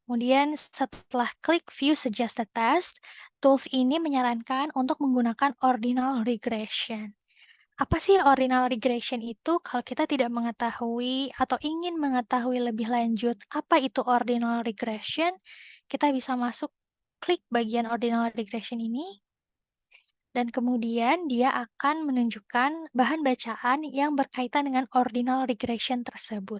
Kemudian setelah klik view suggested test, tools ini menyarankan untuk menggunakan ordinal regression. Apa sih ordinal regression itu? Kalau kita tidak mengetahui atau ingin mengetahui lebih lanjut apa itu ordinal regression, kita bisa masuk klik bagian ordinal regression ini. Dan kemudian dia akan menunjukkan bahan bacaan yang berkaitan dengan ordinal regression tersebut.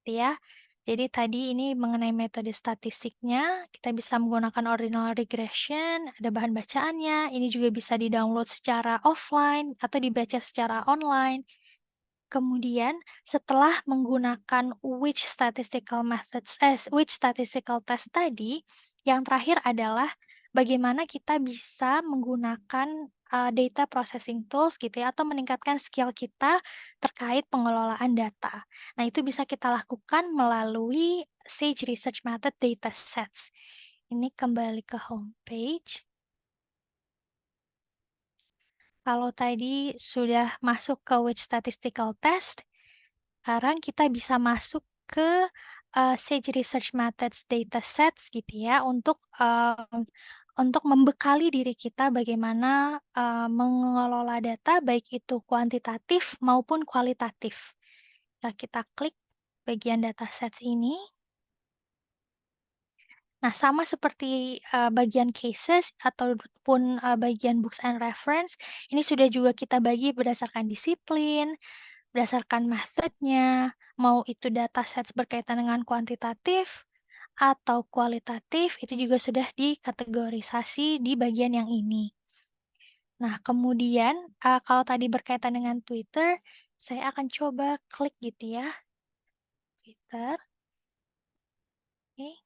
Gitu ya. Jadi tadi ini mengenai metode statistiknya, kita bisa menggunakan ordinal regression, ada bahan bacaannya, ini juga bisa di-download secara offline atau dibaca secara online. Kemudian setelah menggunakan which statistical test tadi, yang terakhir adalah bagaimana kita bisa menggunakan data processing tools gitu ya, atau meningkatkan skill kita terkait pengelolaan data. Nah, itu bisa kita lakukan melalui Sage Research Method Datasets. Ini kembali ke homepage. Kalau tadi sudah masuk ke which statistical test, sekarang kita bisa masuk ke Sage Research Methods Datasets gitu ya, untuk membekali diri kita bagaimana mengelola data baik itu kuantitatif maupun kualitatif. Nah, kita klik bagian datasets ini. Nah, sama seperti bagian cases ataupun bagian books and reference, ini sudah juga kita bagi berdasarkan disiplin, berdasarkan methodnya, mau itu datasets berkaitan dengan kuantitatif atau kualitatif, itu juga sudah dikategorisasi di bagian yang ini. Nah, kemudian kalau tadi berkaitan dengan Twitter, saya akan coba klik gitu ya, Twitter. Oke.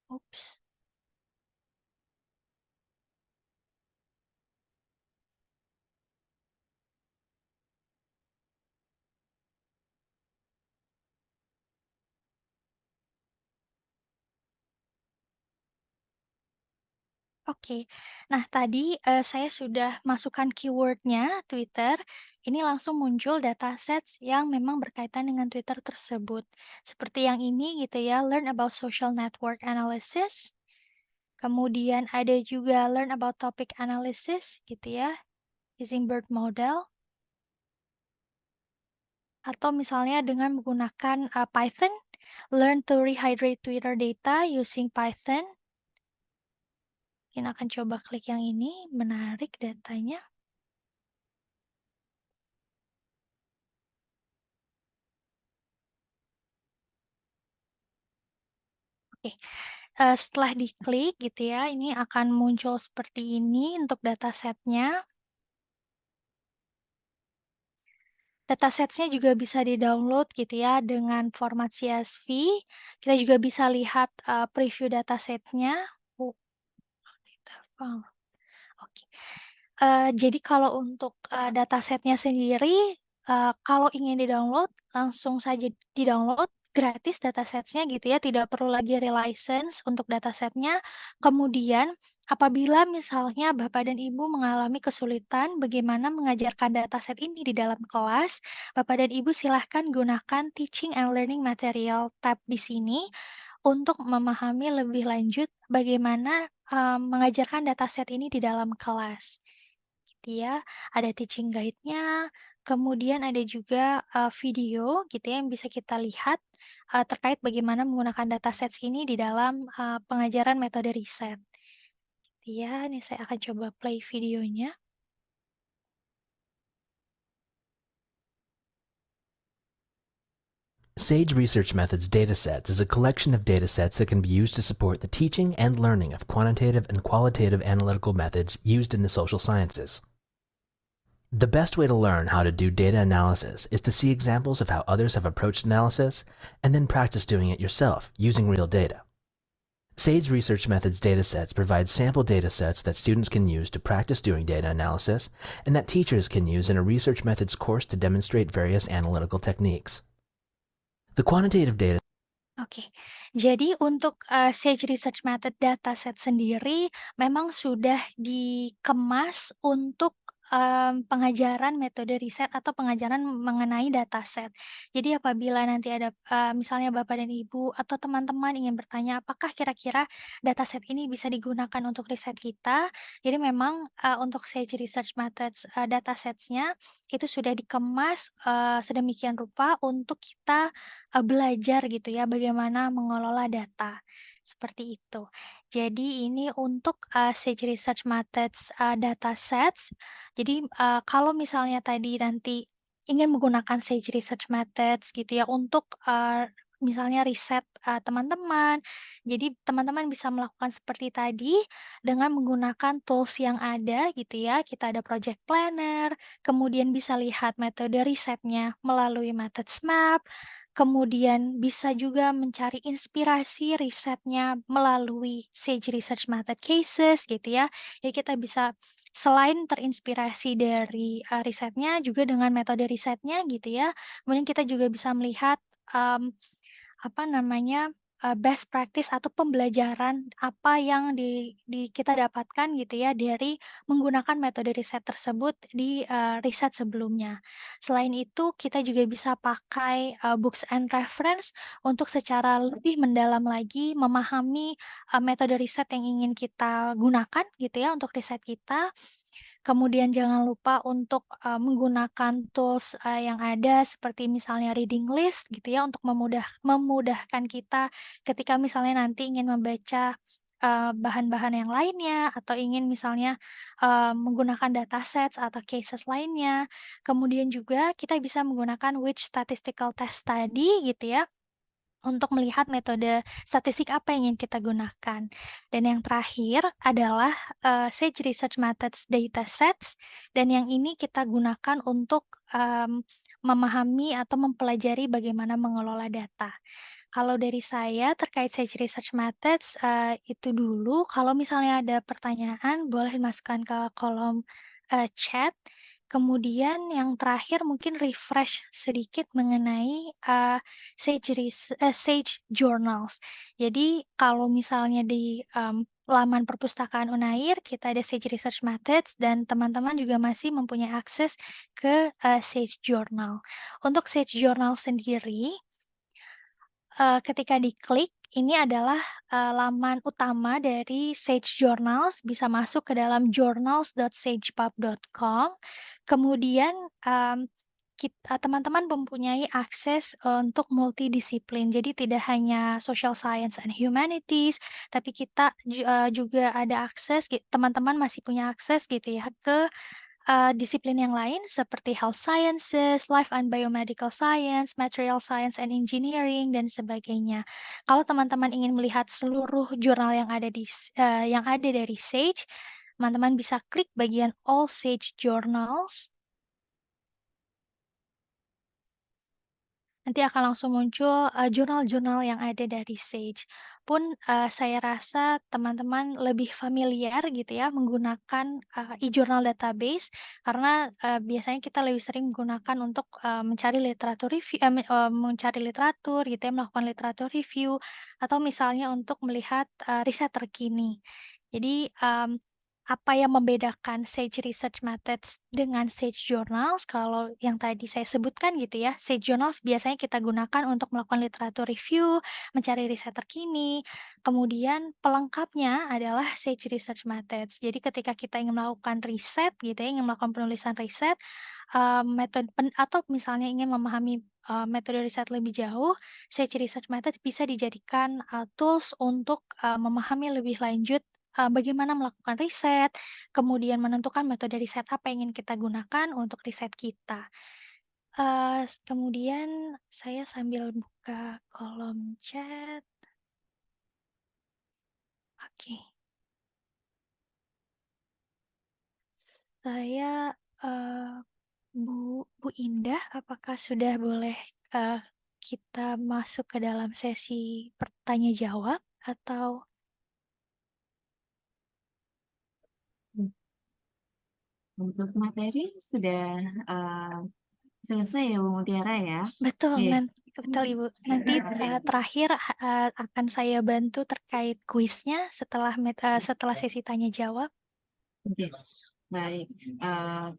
Ups. Oke. Nah, tadi saya sudah masukkan keywordnya Twitter. Ini langsung muncul datasets yang memang berkaitan dengan Twitter tersebut. Seperti yang ini gitu ya, learn about social network analysis. Kemudian ada juga learn about topic analysis gitu ya, using BERT model. Atau misalnya dengan menggunakan Python, learn to rehydrate Twitter data using Python. Kita akan coba klik yang ini, menarik datanya. Oke, setelah diklik gitu ya, ini akan muncul seperti ini untuk datasetnya. Datasetsnya juga bisa di-download gitu ya dengan format CSV. Kita juga bisa lihat preview datasetnya. Oh, data file. Oke. Jadi kalau untuk datasetnya sendiri, kalau ingin di-download, langsung saja di-download gratis datasetsnya gitu ya, tidak perlu lagi relicense untuk datasetnya. Kemudian apabila misalnya Bapak dan Ibu mengalami kesulitan bagaimana mengajarkan dataset ini di dalam kelas, Bapak dan Ibu silahkan gunakan Teaching and Learning Material tab di sini untuk memahami lebih lanjut bagaimana mengajarkan dataset ini di dalam kelas. Gitu ya, ada teaching guide-nya, kemudian ada juga video gitu ya yang bisa kita lihat terkait bagaimana menggunakan datasets ini di dalam pengajaran metode riset. Gitu ya, ini saya akan coba play videonya. Sage Research Methods Datasets is a collection of datasets that can be used to support the teaching and learning of quantitative and qualitative analytical methods used in the social sciences. The best way to learn how to do data analysis is to see examples of how others have approached analysis and then practice doing it yourself using real data. Sage Research Methods datasets provide sample datasets that students can use to practice doing data analysis and that teachers can use in a research methods course to demonstrate various analytical techniques. The quantitative data Oke, jadi untuk Sage Research Method dataset sendiri memang sudah dikemas untuk pengajaran metode riset atau pengajaran mengenai dataset. Jadi apabila nanti ada misalnya Bapak dan Ibu atau teman-teman ingin bertanya apakah kira-kira dataset ini bisa digunakan untuk riset kita, jadi memang untuk Sage Research Methods datasetsnya itu sudah dikemas sedemikian rupa untuk kita belajar gitu ya bagaimana mengelola data, seperti itu. Jadi ini untuk Sage Research Methods datasets. Jadi kalau misalnya tadi nanti ingin menggunakan Sage Research Methods gitu ya untuk misalnya riset teman-teman, jadi teman-teman bisa melakukan seperti tadi dengan menggunakan tools yang ada gitu ya. Kita ada Project Planner, kemudian bisa lihat metode risetnya melalui Methods Map, kemudian bisa juga mencari inspirasi risetnya melalui Sage Research Method Cases gitu ya. Jadi kita bisa selain terinspirasi dari risetnya juga dengan metode risetnya gitu ya. Kemudian kita juga bisa melihat apa namanya best practice atau pembelajaran apa yang kita dapatkan gitu ya dari menggunakan metode riset tersebut di riset sebelumnya. Selain itu, kita juga bisa pakai books and reference untuk secara lebih mendalam lagi memahami metode riset yang ingin kita gunakan gitu ya untuk riset kita. Kemudian jangan lupa untuk menggunakan tools yang ada seperti misalnya reading list gitu ya untuk memudahkan kita ketika misalnya nanti ingin membaca bahan-bahan yang lainnya atau ingin misalnya menggunakan datasets atau cases lainnya. Kemudian juga kita bisa menggunakan which statistical test study gitu ya untuk melihat metode statistik apa yang ingin kita gunakan. Dan yang terakhir adalah Sage Research Methods datasets, dan yang ini kita gunakan untuk memahami atau mempelajari bagaimana mengelola data. Kalau dari saya terkait Sage Research Methods itu dulu. Kalau misalnya ada pertanyaan boleh dimasukkan ke kolom chat. Kemudian yang terakhir mungkin refresh sedikit mengenai Sage Journals. Jadi kalau misalnya di laman perpustakaan Unair kita ada Sage Research Methods dan teman-teman juga masih mempunyai akses ke Sage Journal. Untuk Sage Journal sendiri ketika diklik, ini adalah laman utama dari Sage Journals, bisa masuk ke dalam journals.sagepub.com. Kemudian teman-teman mempunyai akses untuk multidisiplin, jadi tidak hanya social science and humanities, tapi kita juga ada akses, teman-teman masih punya akses gitu ya ke disiplin yang lain seperti health sciences, life and biomedical science, material science and engineering, dan sebagainya. Kalau teman-teman ingin melihat seluruh jurnal yang ada dari Sage, teman-teman bisa klik bagian All Sage Journals. Nanti akan langsung muncul jurnal-jurnal yang ada dari Sage. Pun saya rasa teman-teman lebih familiar gitu ya menggunakan e-journal database karena biasanya kita lebih sering menggunakan untuk mencari literatur review, mencari literatur gitu ya, melakukan literatur review atau misalnya untuk melihat riset terkini. Jadi apa yang membedakan Sage Research Methods dengan Sage Journals? Kalau yang tadi saya sebutkan gitu ya, Sage Journals biasanya kita gunakan untuk melakukan literatur review, mencari riset terkini. Kemudian pelengkapnya adalah Sage Research Methods. Jadi ketika kita ingin melakukan riset gitu ya, ingin melakukan penulisan riset, atau misalnya ingin memahami metode riset lebih jauh, Sage Research Methods bisa dijadikan tools untuk memahami lebih lanjut bagaimana melakukan riset, kemudian menentukan metode riset apa yang ingin kita gunakan untuk riset kita. Kemudian saya sambil buka kolom chat. Oke. Saya, Bu Indah, apakah sudah boleh kita masuk ke dalam sesi bertanya jawab atau Untuk materi sudah selesai ya Bu Mutiara ya? betul Iya. betul Ibu. Nanti terakhir akan saya bantu terkait kuisnya setelah setelah sesi tanya jawab. Oke, baik.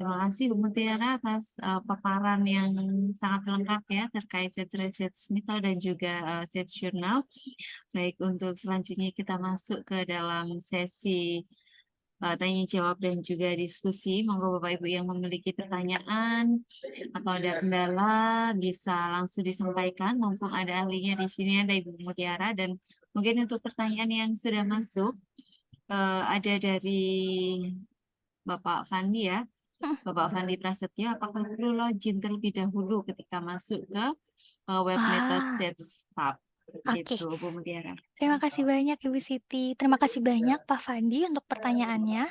Terima kasih Bu Mutiara atas paparan yang sangat lengkap ya terkait set research method dan juga set jurnal. Baik, untuk selanjutnya kita masuk ke dalam sesi tanya jawab dan juga diskusi. Monggo Bapak Ibu yang memiliki pertanyaan atau ada kendala bisa langsung disampaikan. Mumpung ada ahlinya di sini, ada Ibu Mutiara, dan mungkin untuk pertanyaan yang sudah masuk ada dari Bapak Fandi ya. Bapak Fandi Prasetyo, apakah perlu login terlebih dahulu ketika masuk ke web method Ah, sets tab? oke. Gitu, Bu Mutiara. Terima kasih banyak Ibu Siti. Terima kasih banyak Pak Fandi untuk pertanyaannya.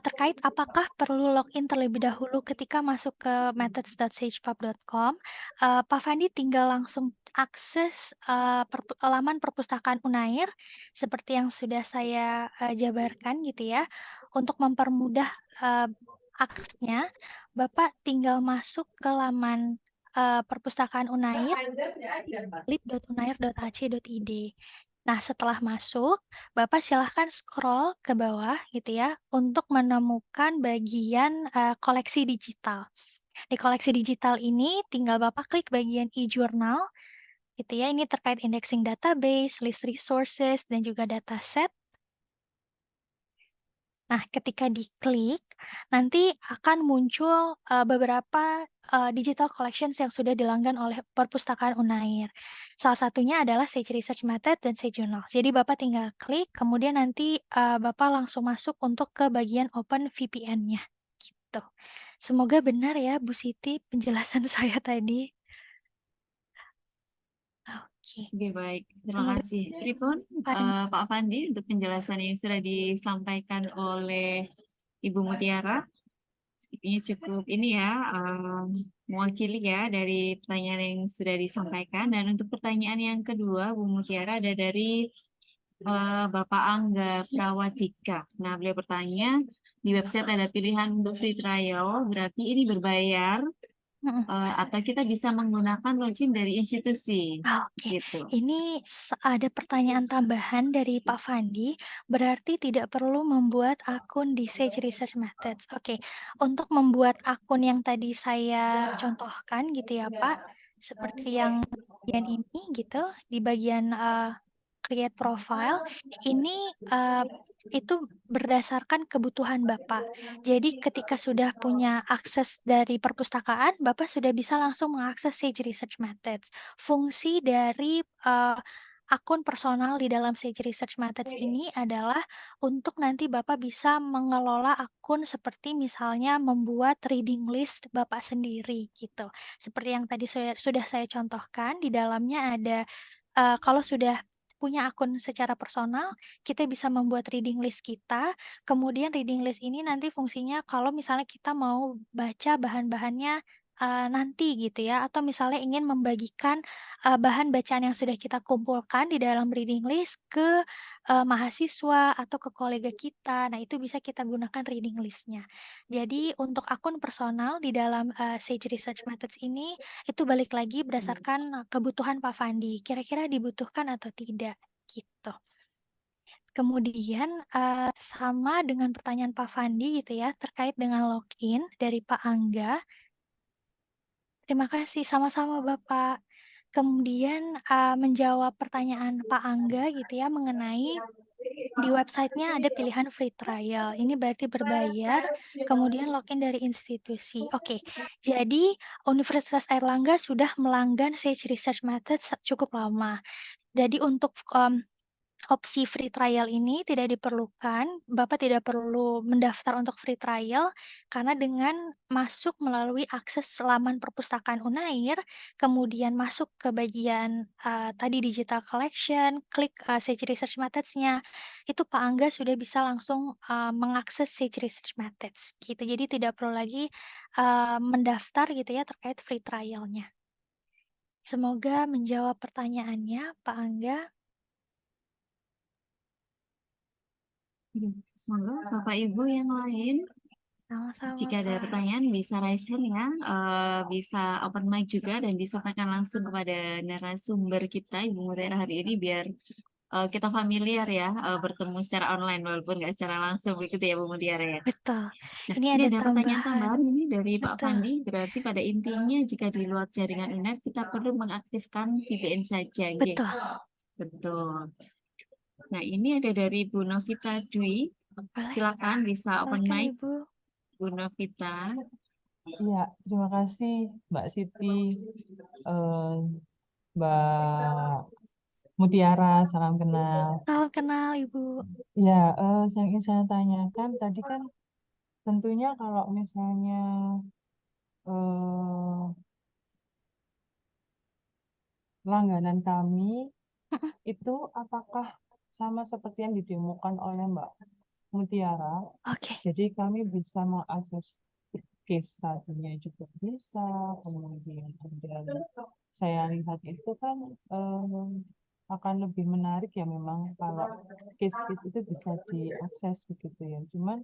Terkait apakah perlu login terlebih dahulu ketika masuk ke methods.sagepub.com, Pak Fandi tinggal langsung akses laman perpustakaan Unair seperti yang sudah saya jabarkan gitu ya. Untuk mempermudah aksesnya, Bapak tinggal masuk ke laman perpustakaan Unair lib.unair.ac.id. Nah, setelah masuk, Bapak silahkan scroll ke bawah gitu ya untuk menemukan bagian koleksi digital. Di koleksi digital ini tinggal Bapak klik bagian e-journal gitu ya. Ini terkait indexing database, list resources, dan juga dataset. Nah, ketika diklik, nanti akan muncul beberapa digital collections yang sudah dilanggan oleh perpustakaan Unair. Salah satunya adalah Sage Research Method dan Sage Journal. Jadi Bapak tinggal klik, kemudian nanti Bapak langsung masuk untuk ke bagian Open VPN-nya. Gitu. Semoga benar ya Bu Siti penjelasan saya tadi. Oke. Oke, baik. Terima kasih. Pripun, Pak Fandi, untuk penjelasan yang sudah disampaikan oleh Ibu Mutiara. Sepertinya cukup ini ya, mewakili ya dari pertanyaan yang sudah disampaikan. Dan untuk pertanyaan yang kedua, Bu Mutiara, ada dari Bapak Angga Prawadika. Nah, beliau bertanya, di website ada pilihan untuk free trial, berarti ini berbayar atau kita bisa menggunakan login dari institusi, Oke, gitu. ini ada pertanyaan tambahan dari Pak Fandi, berarti tidak perlu membuat akun di Sage Research Methods. Oke, untuk membuat akun yang tadi saya contohkan gitu ya Pak, seperti yang bagian ini gitu, di bagian create profile, ini itu berdasarkan kebutuhan Bapak. Jadi ketika sudah punya akses dari perpustakaan, Bapak sudah bisa langsung mengakses Sage Research Methods. Fungsi dari akun personal di dalam Sage Research Methods ini adalah untuk nanti Bapak bisa mengelola akun seperti misalnya membuat reading list Bapak sendiri gitu. Seperti yang tadi sudah saya contohkan, di dalamnya ada kalau sudah punya akun secara personal, kita bisa membuat reading list kita. Kemudian reading list ini nanti fungsinya kalau misalnya kita mau baca bahan-bahannya nanti gitu ya, atau misalnya ingin membagikan bahan bacaan yang sudah kita kumpulkan di dalam reading list ke mahasiswa atau ke kolega kita. Nah, itu bisa kita gunakan reading listnya. Jadi untuk akun personal di dalam Sage Research Methods ini itu balik lagi berdasarkan kebutuhan Pak Fandi. Kira-kira dibutuhkan atau tidak gitu. Kemudian sama dengan pertanyaan Pak Fandi gitu ya terkait dengan login dari Pak Angga. Terima kasih, sama-sama Bapak. Kemudian menjawab pertanyaan Pak Angga gitu ya mengenai di websitenya ada pilihan free trial. Ini berarti berbayar, kemudian login dari institusi. Oke, jadi Universitas Airlangga sudah melanggan Sage Research Methods cukup lama. Jadi untuk opsi free trial ini tidak diperlukan, Bapak tidak perlu mendaftar untuk free trial, karena dengan masuk melalui akses laman perpustakaan Unair, kemudian masuk ke bagian tadi digital collection, klik Sage Research Methods-nya, itu Pak Angga sudah bisa langsung mengakses Sage Research Methods gitu. Jadi tidak perlu lagi mendaftar gitu ya terkait free trial-nya. Semoga menjawab pertanyaannya, Pak Angga. Monggo Bapak Ibu yang lain, Sama-sama, jika ada Pak. pertanyaan bisa raise hand ya, bisa open mic juga dan disampaikan langsung kepada narasumber kita Ibu Mutiara hari ini biar kita familiar ya bertemu secara online walaupun nggak secara langsung begitu ya Bu Mutiara ya. Betul. Nah, Ini ini ada ada pertanyaan tambahan. tambahan ini dari Pak Betul. Fandi. Berarti pada intinya jika di luar jaringan internet kita perlu mengaktifkan VPN saja. Nggih. Betul. Betul. Nah, ini ada dari Bu Novita Dwi. Boleh. Silakan bisa open Silakan, mic Ibu. Bu Novita. Iya, terima kasih Mbak Siti, Mbak Mutiara, salam kenal. Salam kenal, Ibu. Ya, yang ingin saya tanyakan tadi kan tentunya kalau misalnya langganan kami itu apakah sama seperti yang didemokan oleh Mbak Mutiara? Oke. Jadi kami bisa mengakses case tadinya juga bisa, kemudian saya lihat itu kan akan lebih menarik ya memang kalau case-case itu bisa diakses begitu ya. Cuman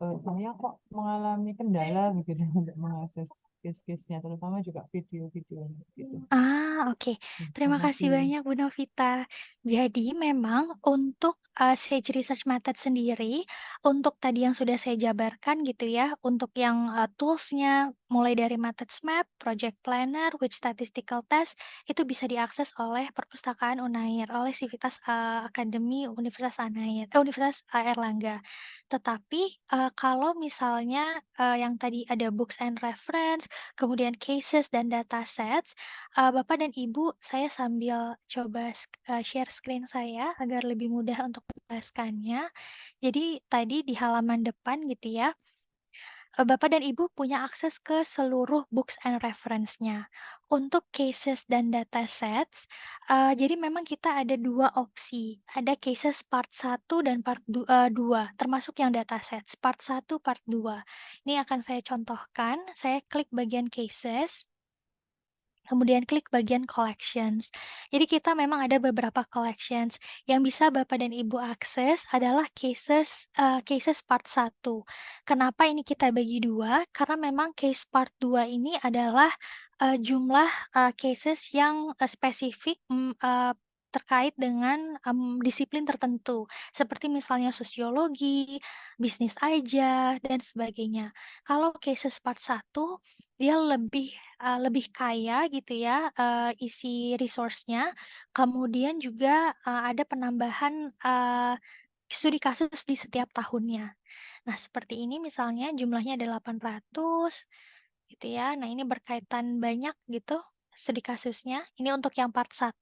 saya kok mengalami kendala begitu untuk mengakses case-case-nya, terutama juga video-video gitu. Oke. Terima kasih banyak Bu Novita. Jadi memang untuk Sage Research Method sendiri, untuk tadi yang sudah saya jabarkan gitu ya, untuk yang tools-nya mulai dari Methods Map, Project Planner, with Statistical Test, itu bisa diakses oleh Perpustakaan Unair, oleh Sivitas Akademi Universitas Universitas Airlangga. Tetapi kalau misalnya yang tadi ada books and reference, kemudian cases dan datasets, Bapak dan Ibu, saya sambil coba share screen saya agar lebih mudah untuk menjelaskannya. Jadi tadi di halaman depan gitu ya, Bapak dan Ibu punya akses ke seluruh books and reference-nya. Untuk cases dan datasets, jadi memang kita ada 2 opsi, ada cases part 1 dan part 2, termasuk yang datasets, part 1, part 2. Ini akan saya contohkan, saya klik bagian cases, kemudian klik bagian collections. Jadi kita memang ada beberapa collections, yang bisa Bapak dan Ibu akses adalah cases part 1. Kenapa ini kita bagi 2? Karena memang case part 2 ini adalah jumlah cases yang spesifik terkait dengan disiplin tertentu, seperti misalnya sosiologi, bisnis aja, dan sebagainya. Kalau cases part 1, dia lebih kaya gitu ya isi resource-nya, kemudian juga ada penambahan studi kasus di setiap tahunnya. Nah, seperti ini misalnya jumlahnya ada 800 gitu ya. Nah, ini berkaitan banyak gitu studi kasusnya. Ini untuk yang part 1,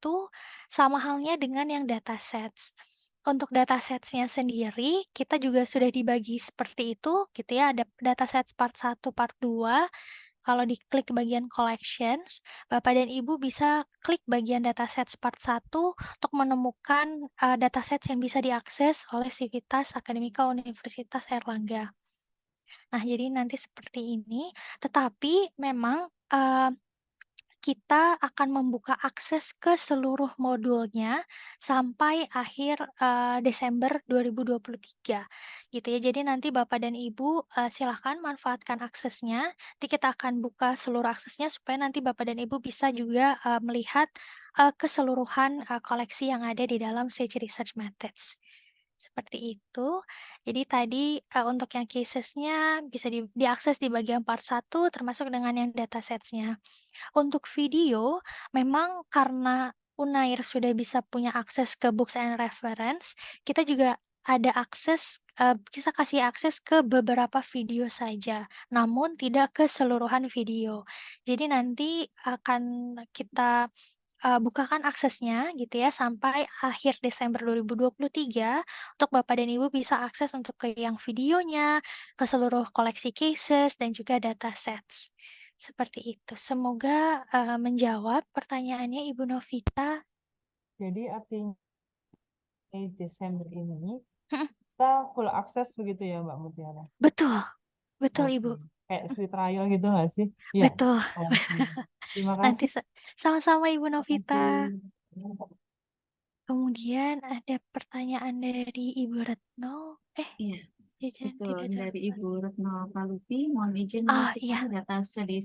sama halnya dengan yang datasets. Untuk datasets-nya sendiri, kita juga sudah dibagi seperti itu gitu ya, ada datasets part 1, part 2. Kalau diklik bagian collections, Bapak dan Ibu bisa klik bagian datasets part 1 untuk menemukan datasets yang bisa diakses oleh Sivitas Akademika Universitas Airlangga. Nah, jadi nanti seperti ini, tetapi memang kita akan membuka akses ke seluruh modulnya sampai akhir Desember 2023 gitu ya. Jadi nanti Bapak dan Ibu silahkan manfaatkan aksesnya. Nanti kita akan buka seluruh aksesnya supaya nanti Bapak dan Ibu bisa juga melihat keseluruhan koleksi yang ada di dalam Sage Research Methods. Seperti itu. Jadi tadi untuk yang cases-nya bisa diakses di bagian part 1 termasuk dengan yang datasets-nya. Untuk video, memang karena Unair sudah bisa punya akses ke books and reference, kita juga ada akses, bisa kasih akses ke beberapa video saja, namun tidak keseluruhan video. Jadi nanti akan kita bukakan aksesnya gitu ya sampai akhir Desember 2023 untuk Bapak dan Ibu bisa akses untuk ke yang videonya, ke seluruh koleksi cases dan juga datasets. Seperti itu. Semoga menjawab pertanyaannya Ibu Novita. Jadi artinya Desember ini Mm-mm. kita full akses begitu ya Mbak Mutiara? Betul, betul Oke. Ibu, Kayak free trial gitu nggak sih? Iya. betul. Oke. Terima Nanti kasih. sama-sama Ibu Terima Novita. kasih. Kemudian ada pertanyaan dari Ibu Retno. Iya, Jajan betul. tidak Dari dapat. Ibu Retno Palupi, mohon izin Ah, iya. memastikan data study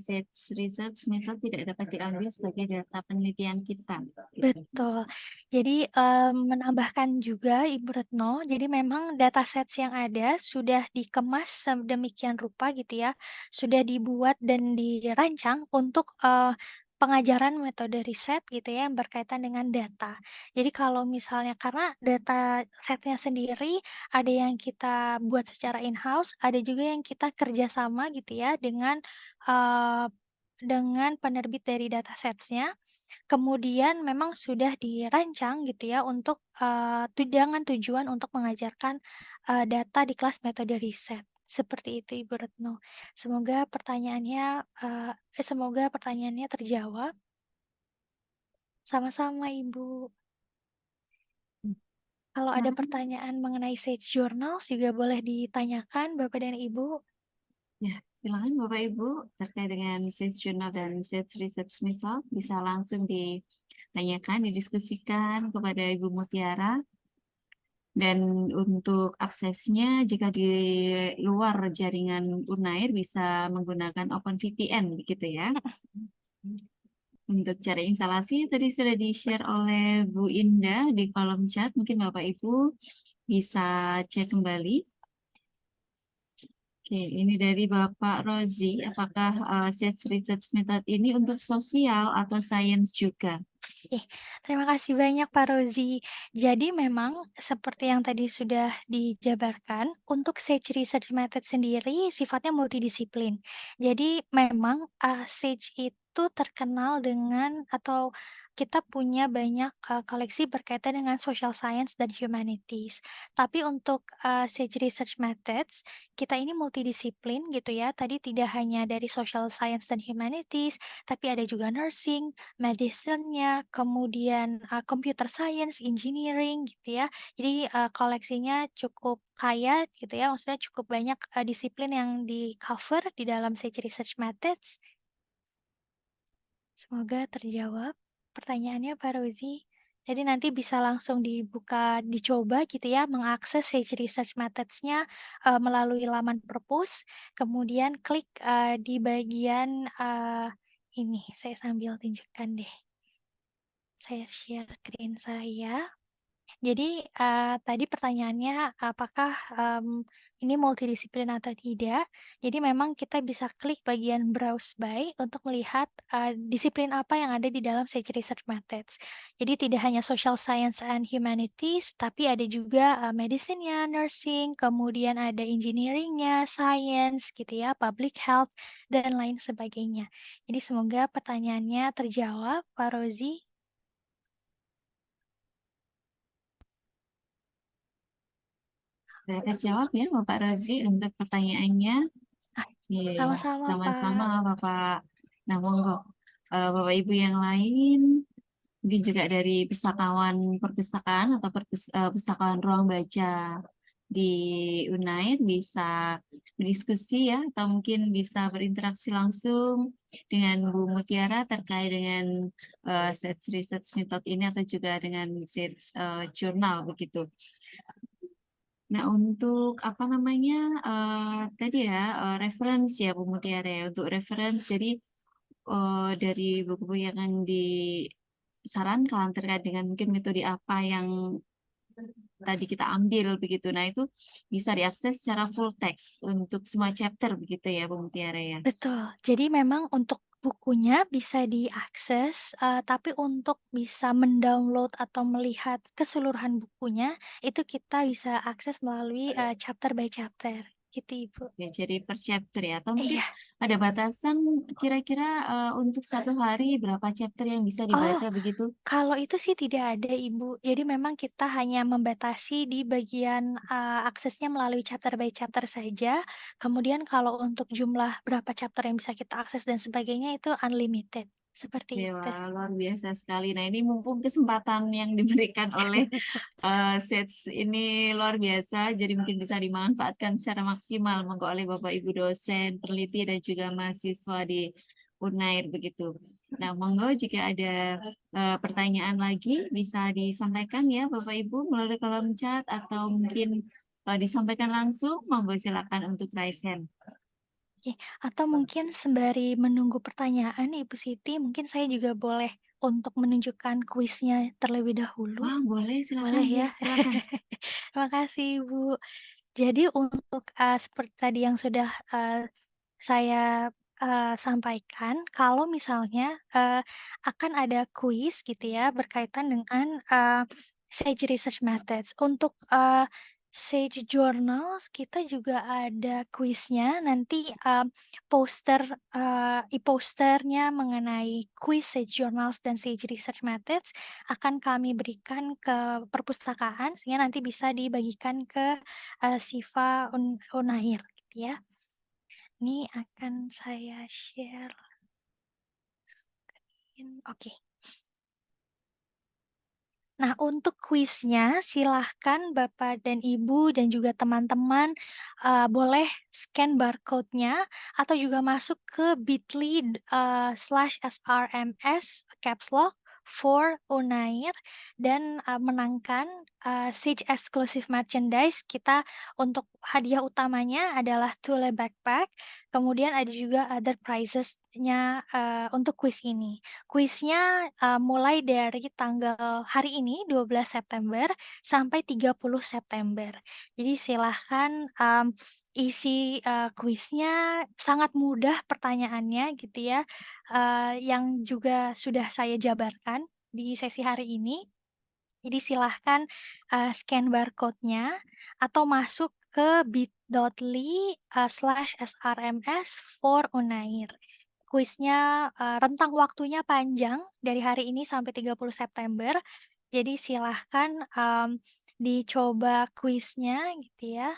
research method tidak dapat diambil sebagai data penelitian kita. Betul. Jadi menambahkan juga Ibu Retno, jadi memang datasets yang ada sudah dikemas sedemikian rupa gitu ya, sudah dibuat dan dirancang untuk pengajaran metode riset gitu ya yang berkaitan dengan data. Jadi kalau misalnya karena data setnya sendiri ada yang kita buat secara in-house, ada juga yang kita kerjasama gitu ya dengan penerbit dari datasetsnya. Kemudian memang sudah dirancang gitu ya untuk dengan tujuan untuk mengajarkan data di kelas metode riset. Seperti itu Ibu Retno. Semoga pertanyaannya terjawab. Sama-sama Ibu. Kalau ada Silakan. pertanyaan mengenai Sage Journals juga boleh ditanyakan Bapak dan Ibu. Ya, silakan Bapak Ibu terkait dengan Sage Journal dan Sage Research Method bisa langsung ditanyakan, didiskusikan kepada Ibu Mutiara. Dan untuk aksesnya jika di luar jaringan Unair bisa menggunakan OpenVPN begitu ya. Untuk cara instalasi tadi sudah di-share oleh Bu Indah di kolom chat. Mungkin Bapak Ibu bisa cek kembali. Oke, ini dari Bapak Rozi. Apakah Sage Research Method ini untuk sosial atau sains juga? Oke, terima kasih banyak Pak Rozi. Jadi memang seperti yang tadi sudah dijabarkan, untuk Sage Research Method sendiri sifatnya multidisiplin. Jadi memang Sage itu terkenal dengan atau kita punya banyak koleksi berkaitan dengan social science dan humanities. Tapi untuk Sage Research Methods, kita ini multidisiplin gitu ya. Tadi tidak hanya dari social science dan humanities, tapi ada juga nursing, medicine-nya, kemudian computer science, engineering gitu ya. Jadi koleksinya cukup kaya gitu ya, maksudnya cukup banyak disiplin yang di-cover di dalam Sage Research Methods. Semoga terjawab pertanyaannya Pak Rozi. Jadi nanti bisa langsung dicoba gitu ya, mengakses Sage Research Methods-nya melalui laman Perpus, kemudian klik di bagian ini, saya sambil tunjukkan deh. Saya share screen saya. Jadi tadi pertanyaannya apakah ini multidisiplin atau tidak? Jadi memang kita bisa klik bagian browse by untuk melihat disiplin apa yang ada di dalam Sage Research Methods. Jadi tidak hanya social science and humanities, tapi ada juga medicine-nya, nursing, kemudian ada engineering-nya, science gitu ya, public health dan lain sebagainya. Jadi semoga pertanyaannya terjawab, Pak Rozi. Sudah terjawab ya Bapak Rozi untuk pertanyaannya. Ah, Iya, sama-sama, sama-sama Pak. Bapak. Nah, monggo. Bapak Ibu yang lain, mungkin juga dari pustakawan perpustakaan atau pustakawan ruang baca di Unair bisa berdiskusi ya, atau mungkin bisa berinteraksi langsung dengan Bu Mutiara terkait dengan Sage Research Method ini atau juga dengan Sage Journal begitu. Nah, untuk apa namanya tadi ya reference ya Bu Mutiara ya. Untuk reference jadi dari buku-buku yang akan disarankan terkait dengan mungkin metode apa yang tadi kita ambil begitu. Nah, itu bisa diakses secara full text untuk semua chapter begitu ya Bu Mutiara ya. Betul. Jadi memang untuk bukunya bisa diakses, tapi untuk bisa mendownload atau melihat keseluruhan bukunya, itu kita bisa akses melalui chapter by chapter, gitu Ibu. Ya, jadi per chapter ya, atau mungkin Iya. ada batasan kira-kira untuk satu hari berapa chapter yang bisa Oh, dibaca begitu? kalau itu sih tidak ada Ibu. Jadi memang kita hanya membatasi di bagian aksesnya melalui chapter by chapter saja. Kemudian kalau untuk jumlah berapa chapter yang bisa kita akses dan sebagainya itu unlimited. Seperti Ya, itu. luar biasa sekali. Nah, ini mumpung kesempatan yang diberikan oleh SETS ini luar biasa, jadi mungkin bisa dimanfaatkan secara maksimal monggo oleh Bapak Ibu dosen, peneliti dan juga mahasiswa di Unair begitu. Nah, monggo jika ada pertanyaan lagi bisa disampaikan ya Bapak Ibu melalui kolom chat atau mungkin disampaikan langsung, monggo silakan untuk raise hand. Oke, atau mungkin sembari menunggu pertanyaan Ibu Siti, mungkin saya juga boleh untuk menunjukkan kuisnya terlebih dahulu. Wah, boleh silakan Boleh Bu, ya? silakan. Terima kasih Ibu. Jadi untuk seperti tadi yang sudah saya sampaikan, kalau misalnya akan ada kuis gitu ya berkaitan dengan Sage Research Methods. Untuk Sage Journals kita juga ada kuisnya. Nanti e-posternya mengenai kuis Sage Journals dan Sage Research Methods akan kami berikan ke perpustakaan sehingga nanti bisa dibagikan ke Siva Unair gitu ya. Ini akan saya share screen. Oke. Nah, untuk kuisnya silahkan Bapak dan Ibu dan juga teman-teman boleh scan barcode-nya atau juga masuk ke bit.ly/srms caps lock for Unair dan menangkan Sage exclusive merchandise. Kita untuk hadiah utamanya adalah Thule backpack. Kemudian ada juga other prizes-nya untuk kuis ini. Kuisnya mulai dari tanggal hari ini 12 September sampai 30 September. Jadi silahkan isi kuisnya sangat mudah pertanyaannya gitu ya, yang juga sudah saya jabarkan di sesi hari ini. Jadi silahkan scan barcode-nya atau masuk ke bit.ly/srms for Unair. Kuisnya rentang waktunya panjang dari hari ini sampai 30 September. Jadi silahkan dicoba kuisnya gitu ya.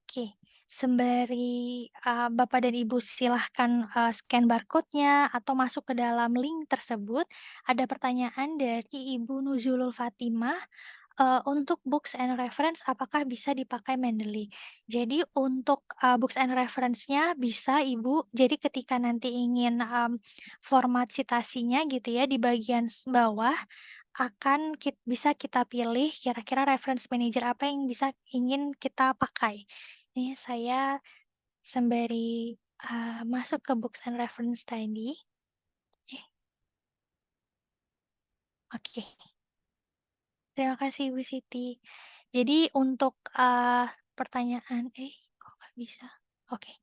Oke, sembari Bapak dan Ibu silahkan scan barcode-nya atau masuk ke dalam link tersebut, ada pertanyaan dari Ibu Nuzulul Fatimah. Untuk books and reference apakah bisa dipakai Mendeley? Jadi untuk books and reference-nya bisa Ibu, jadi ketika nanti ingin format citasinya gitu ya di bagian bawah akan bisa kita pilih kira-kira reference manager apa yang ingin kita pakai. Ini saya sembari masuk ke books and reference tadi. Oke. Terima kasih Ibu Siti. Jadi untuk pertanyaan, kok nggak bisa? Oke.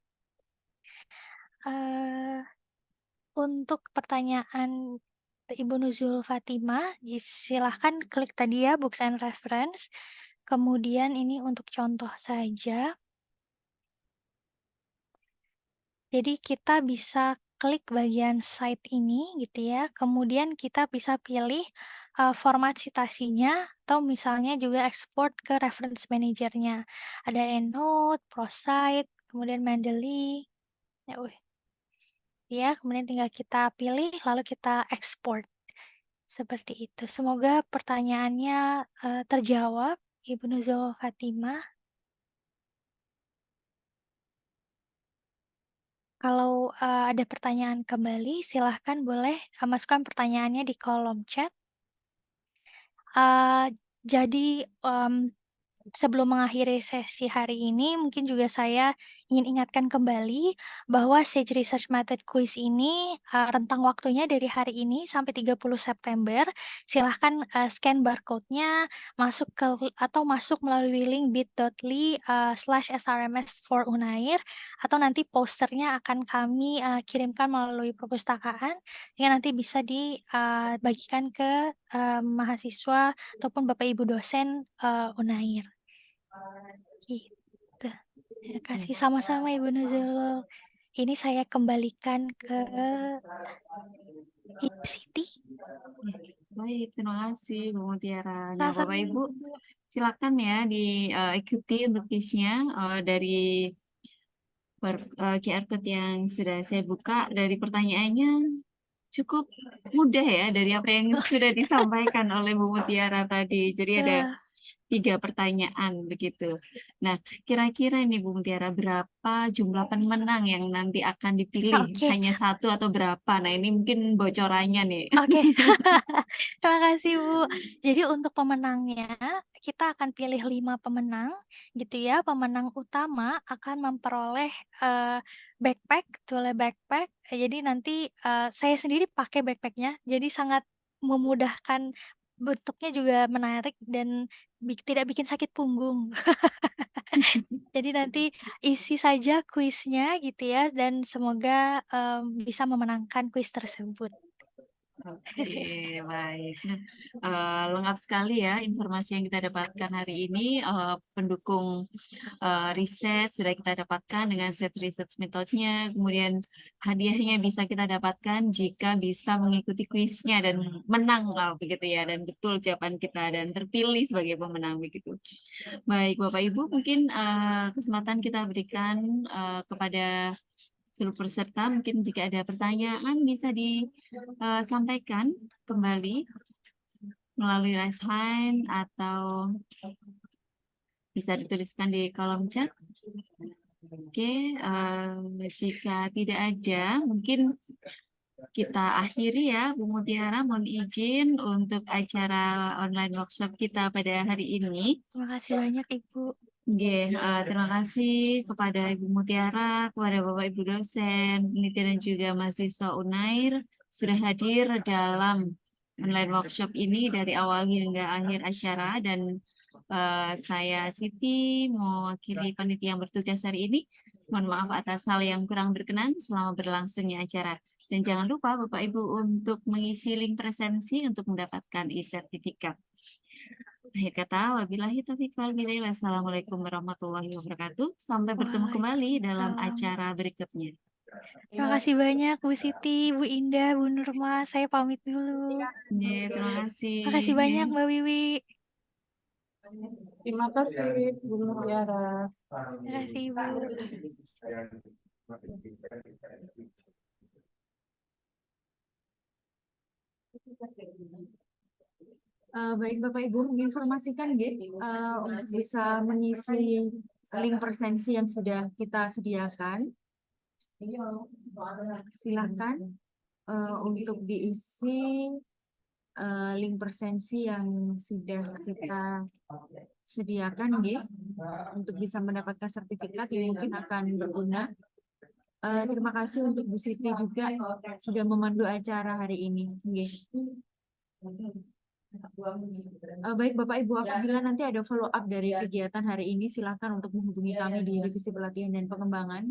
Untuk pertanyaan Ibu Nuzul Fatimah, silahkan klik tadi ya books and reference. Kemudian ini untuk contoh saja. Jadi kita bisa klik bagian site ini gitu ya. Kemudian kita bisa pilih format citasinya atau misalnya juga export ke reference manager-nya. Ada EndNote, ProCite, kemudian Mendeley. Ya, kemudian tinggal kita pilih lalu kita export. Seperti itu. Semoga pertanyaannya terjawab, Ibu Nuzul Fatimah. Kalau ada pertanyaan kembali, silahkan boleh masukkan pertanyaannya di kolom chat. Jadi sebelum mengakhiri sesi hari ini, mungkin juga saya ingin ingatkan kembali bahwa Sage Research Method Quiz ini rentang waktunya dari hari ini sampai 30 September. Silahkan scan barcode-nya, atau masuk melalui link bit.ly/srms for Unair, atau nanti posternya akan kami kirimkan melalui perpustakaan, sehingga nanti bisa dibagikan ke mahasiswa ataupun Bapak Ibu dosen Unair. Gitu. Terima kasih sama-sama Ibu Nuzulul. Ini saya kembalikan ke Ibu Siti. Baik, terima kasih Bu Mutiara. Nah, Sama-sama Bapak Ibu, Ibu. silakan ya diikuti untuk quiz-nya dari QR code yang sudah saya buka. Dari pertanyaannya cukup mudah ya dari apa yang sudah disampaikan oleh Bu Mutiara tadi. Jadi ada Eh, 3 pertanyaan begitu. Nah, kira-kira ini Bu Mutiara berapa jumlah pemenang yang nanti akan dipilih? Oke, Hanya satu atau berapa? Nah, ini mungkin bocorannya nih. oke. Terima kasih Bu. Jadi untuk pemenangnya kita akan pilih 5 pemenang gitu ya. Pemenang utama akan memperoleh backpack, toilet backpack. Jadi nanti saya sendiri pakai backpacknya. Jadi sangat memudahkan, bentuknya juga menarik dan tidak bikin sakit punggung. Jadi nanti isi saja kuisnya gitu ya dan semoga bisa memenangkan kuis tersebut. Oke, baik. Nah, lengkap sekali ya informasi yang kita dapatkan hari ini. Pendukung riset sudah kita dapatkan dengan set research metodenya. Kemudian hadiahnya bisa kita dapatkan jika bisa mengikuti kuisnya dan menang, begitu ya. Dan betul jawaban kita dan terpilih sebagai pemenang begitu. Baik, Bapak Ibu, mungkin kesempatan kita berikan kepada seluruh peserta. Mungkin jika ada pertanyaan bisa disampaikan kembali melalui raise hand atau bisa dituliskan di kolom chat. Oke, jika tidak ada, mungkin kita akhiri ya, Bu Mutiara. Mohon izin untuk acara online workshop kita pada hari ini. Terima kasih banyak Ibu. Oke, terima kasih kepada Ibu Mutiara, kepada Bapak Ibu dosen, peneliti dan juga mahasiswa UNAIR sudah hadir dalam online workshop ini dari awal hingga akhir acara dan saya Siti mewakili panitia yang bertugas hari ini. Mohon maaf atas hal yang kurang berkenan selama berlangsungnya acara. Dan jangan lupa Bapak Ibu untuk mengisi link presensi untuk mendapatkan e-sertifikat. Akhir kata, wabillahi taufiq wal hidayah. Wassalamualaikum warahmatullahi wabarakatuh. Sampai bertemu kembali dalam Waalaikumsalam. acara berikutnya. Terima kasih banyak Bu Siti, Bu Indah, Bu Nurma. Saya pamit dulu. Ya, terima kasih. Terima kasih banyak Mbak Wiwi. Terima kasih Bu Mutiara. Terima kasih Ibu. Baik Bapak Ibu, menginformasikan untuk bisa mengisi link presensi yang sudah kita sediakan. Silakan untuk diisi link presensi yang sudah kita sediakan untuk bisa mendapatkan sertifikat yang mungkin akan berguna. Terima kasih untuk Bu Siti juga sudah memandu acara hari ini. Baik Bapak Ibu, apabila nanti ada follow up dari kegiatan hari ini, silakan untuk menghubungi kami di Divisi Pelatihan dan Pengembangan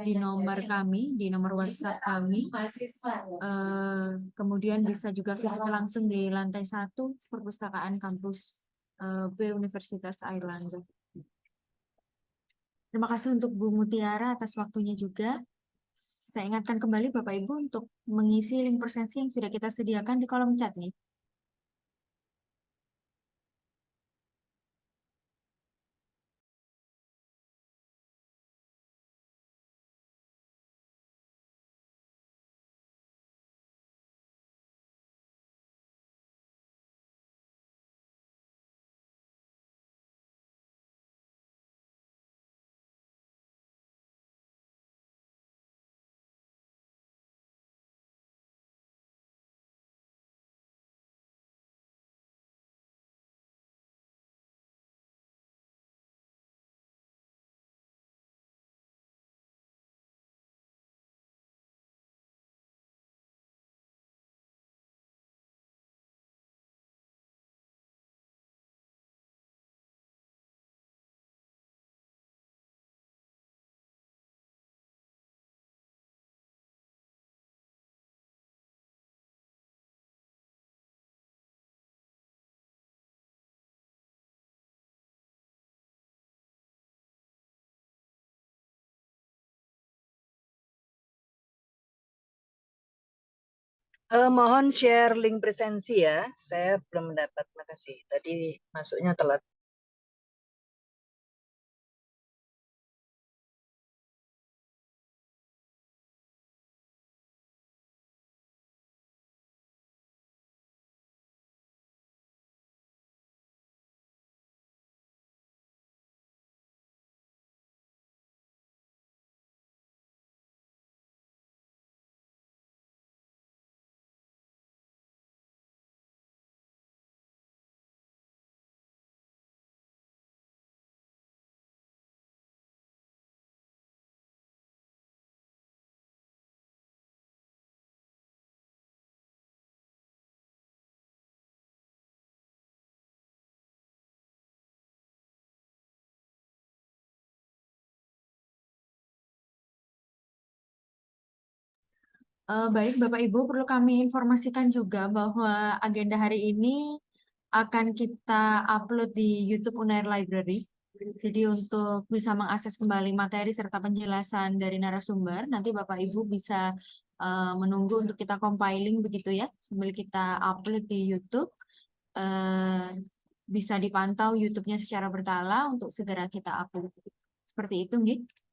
di nomor kami, di nomor WhatsApp kami. Kemudian bisa juga visit langsung di lantai 1 Perpustakaan Kampus B Universitas Airlangga. Terima kasih untuk Bu Mutiara atas waktunya juga. Saya ingatkan kembali Bapak Ibu untuk mengisi link presensi yang sudah kita sediakan di kolom chat nih. Mohon share link presensi ya. Saya belum mendapat. Makasih. Tadi masuknya telat. Baik, Bapak Ibu, perlu kami informasikan juga bahwa agenda hari ini akan kita upload di YouTube Unair Library. Jadi untuk bisa mengakses kembali materi serta penjelasan dari narasumber, nanti Bapak Ibu bisa menunggu untuk kita compiling begitu ya, sambil kita upload di YouTube. Eh, Bisa dipantau YouTube-nya secara berkala untuk segera kita upload. Seperti itu, nggih.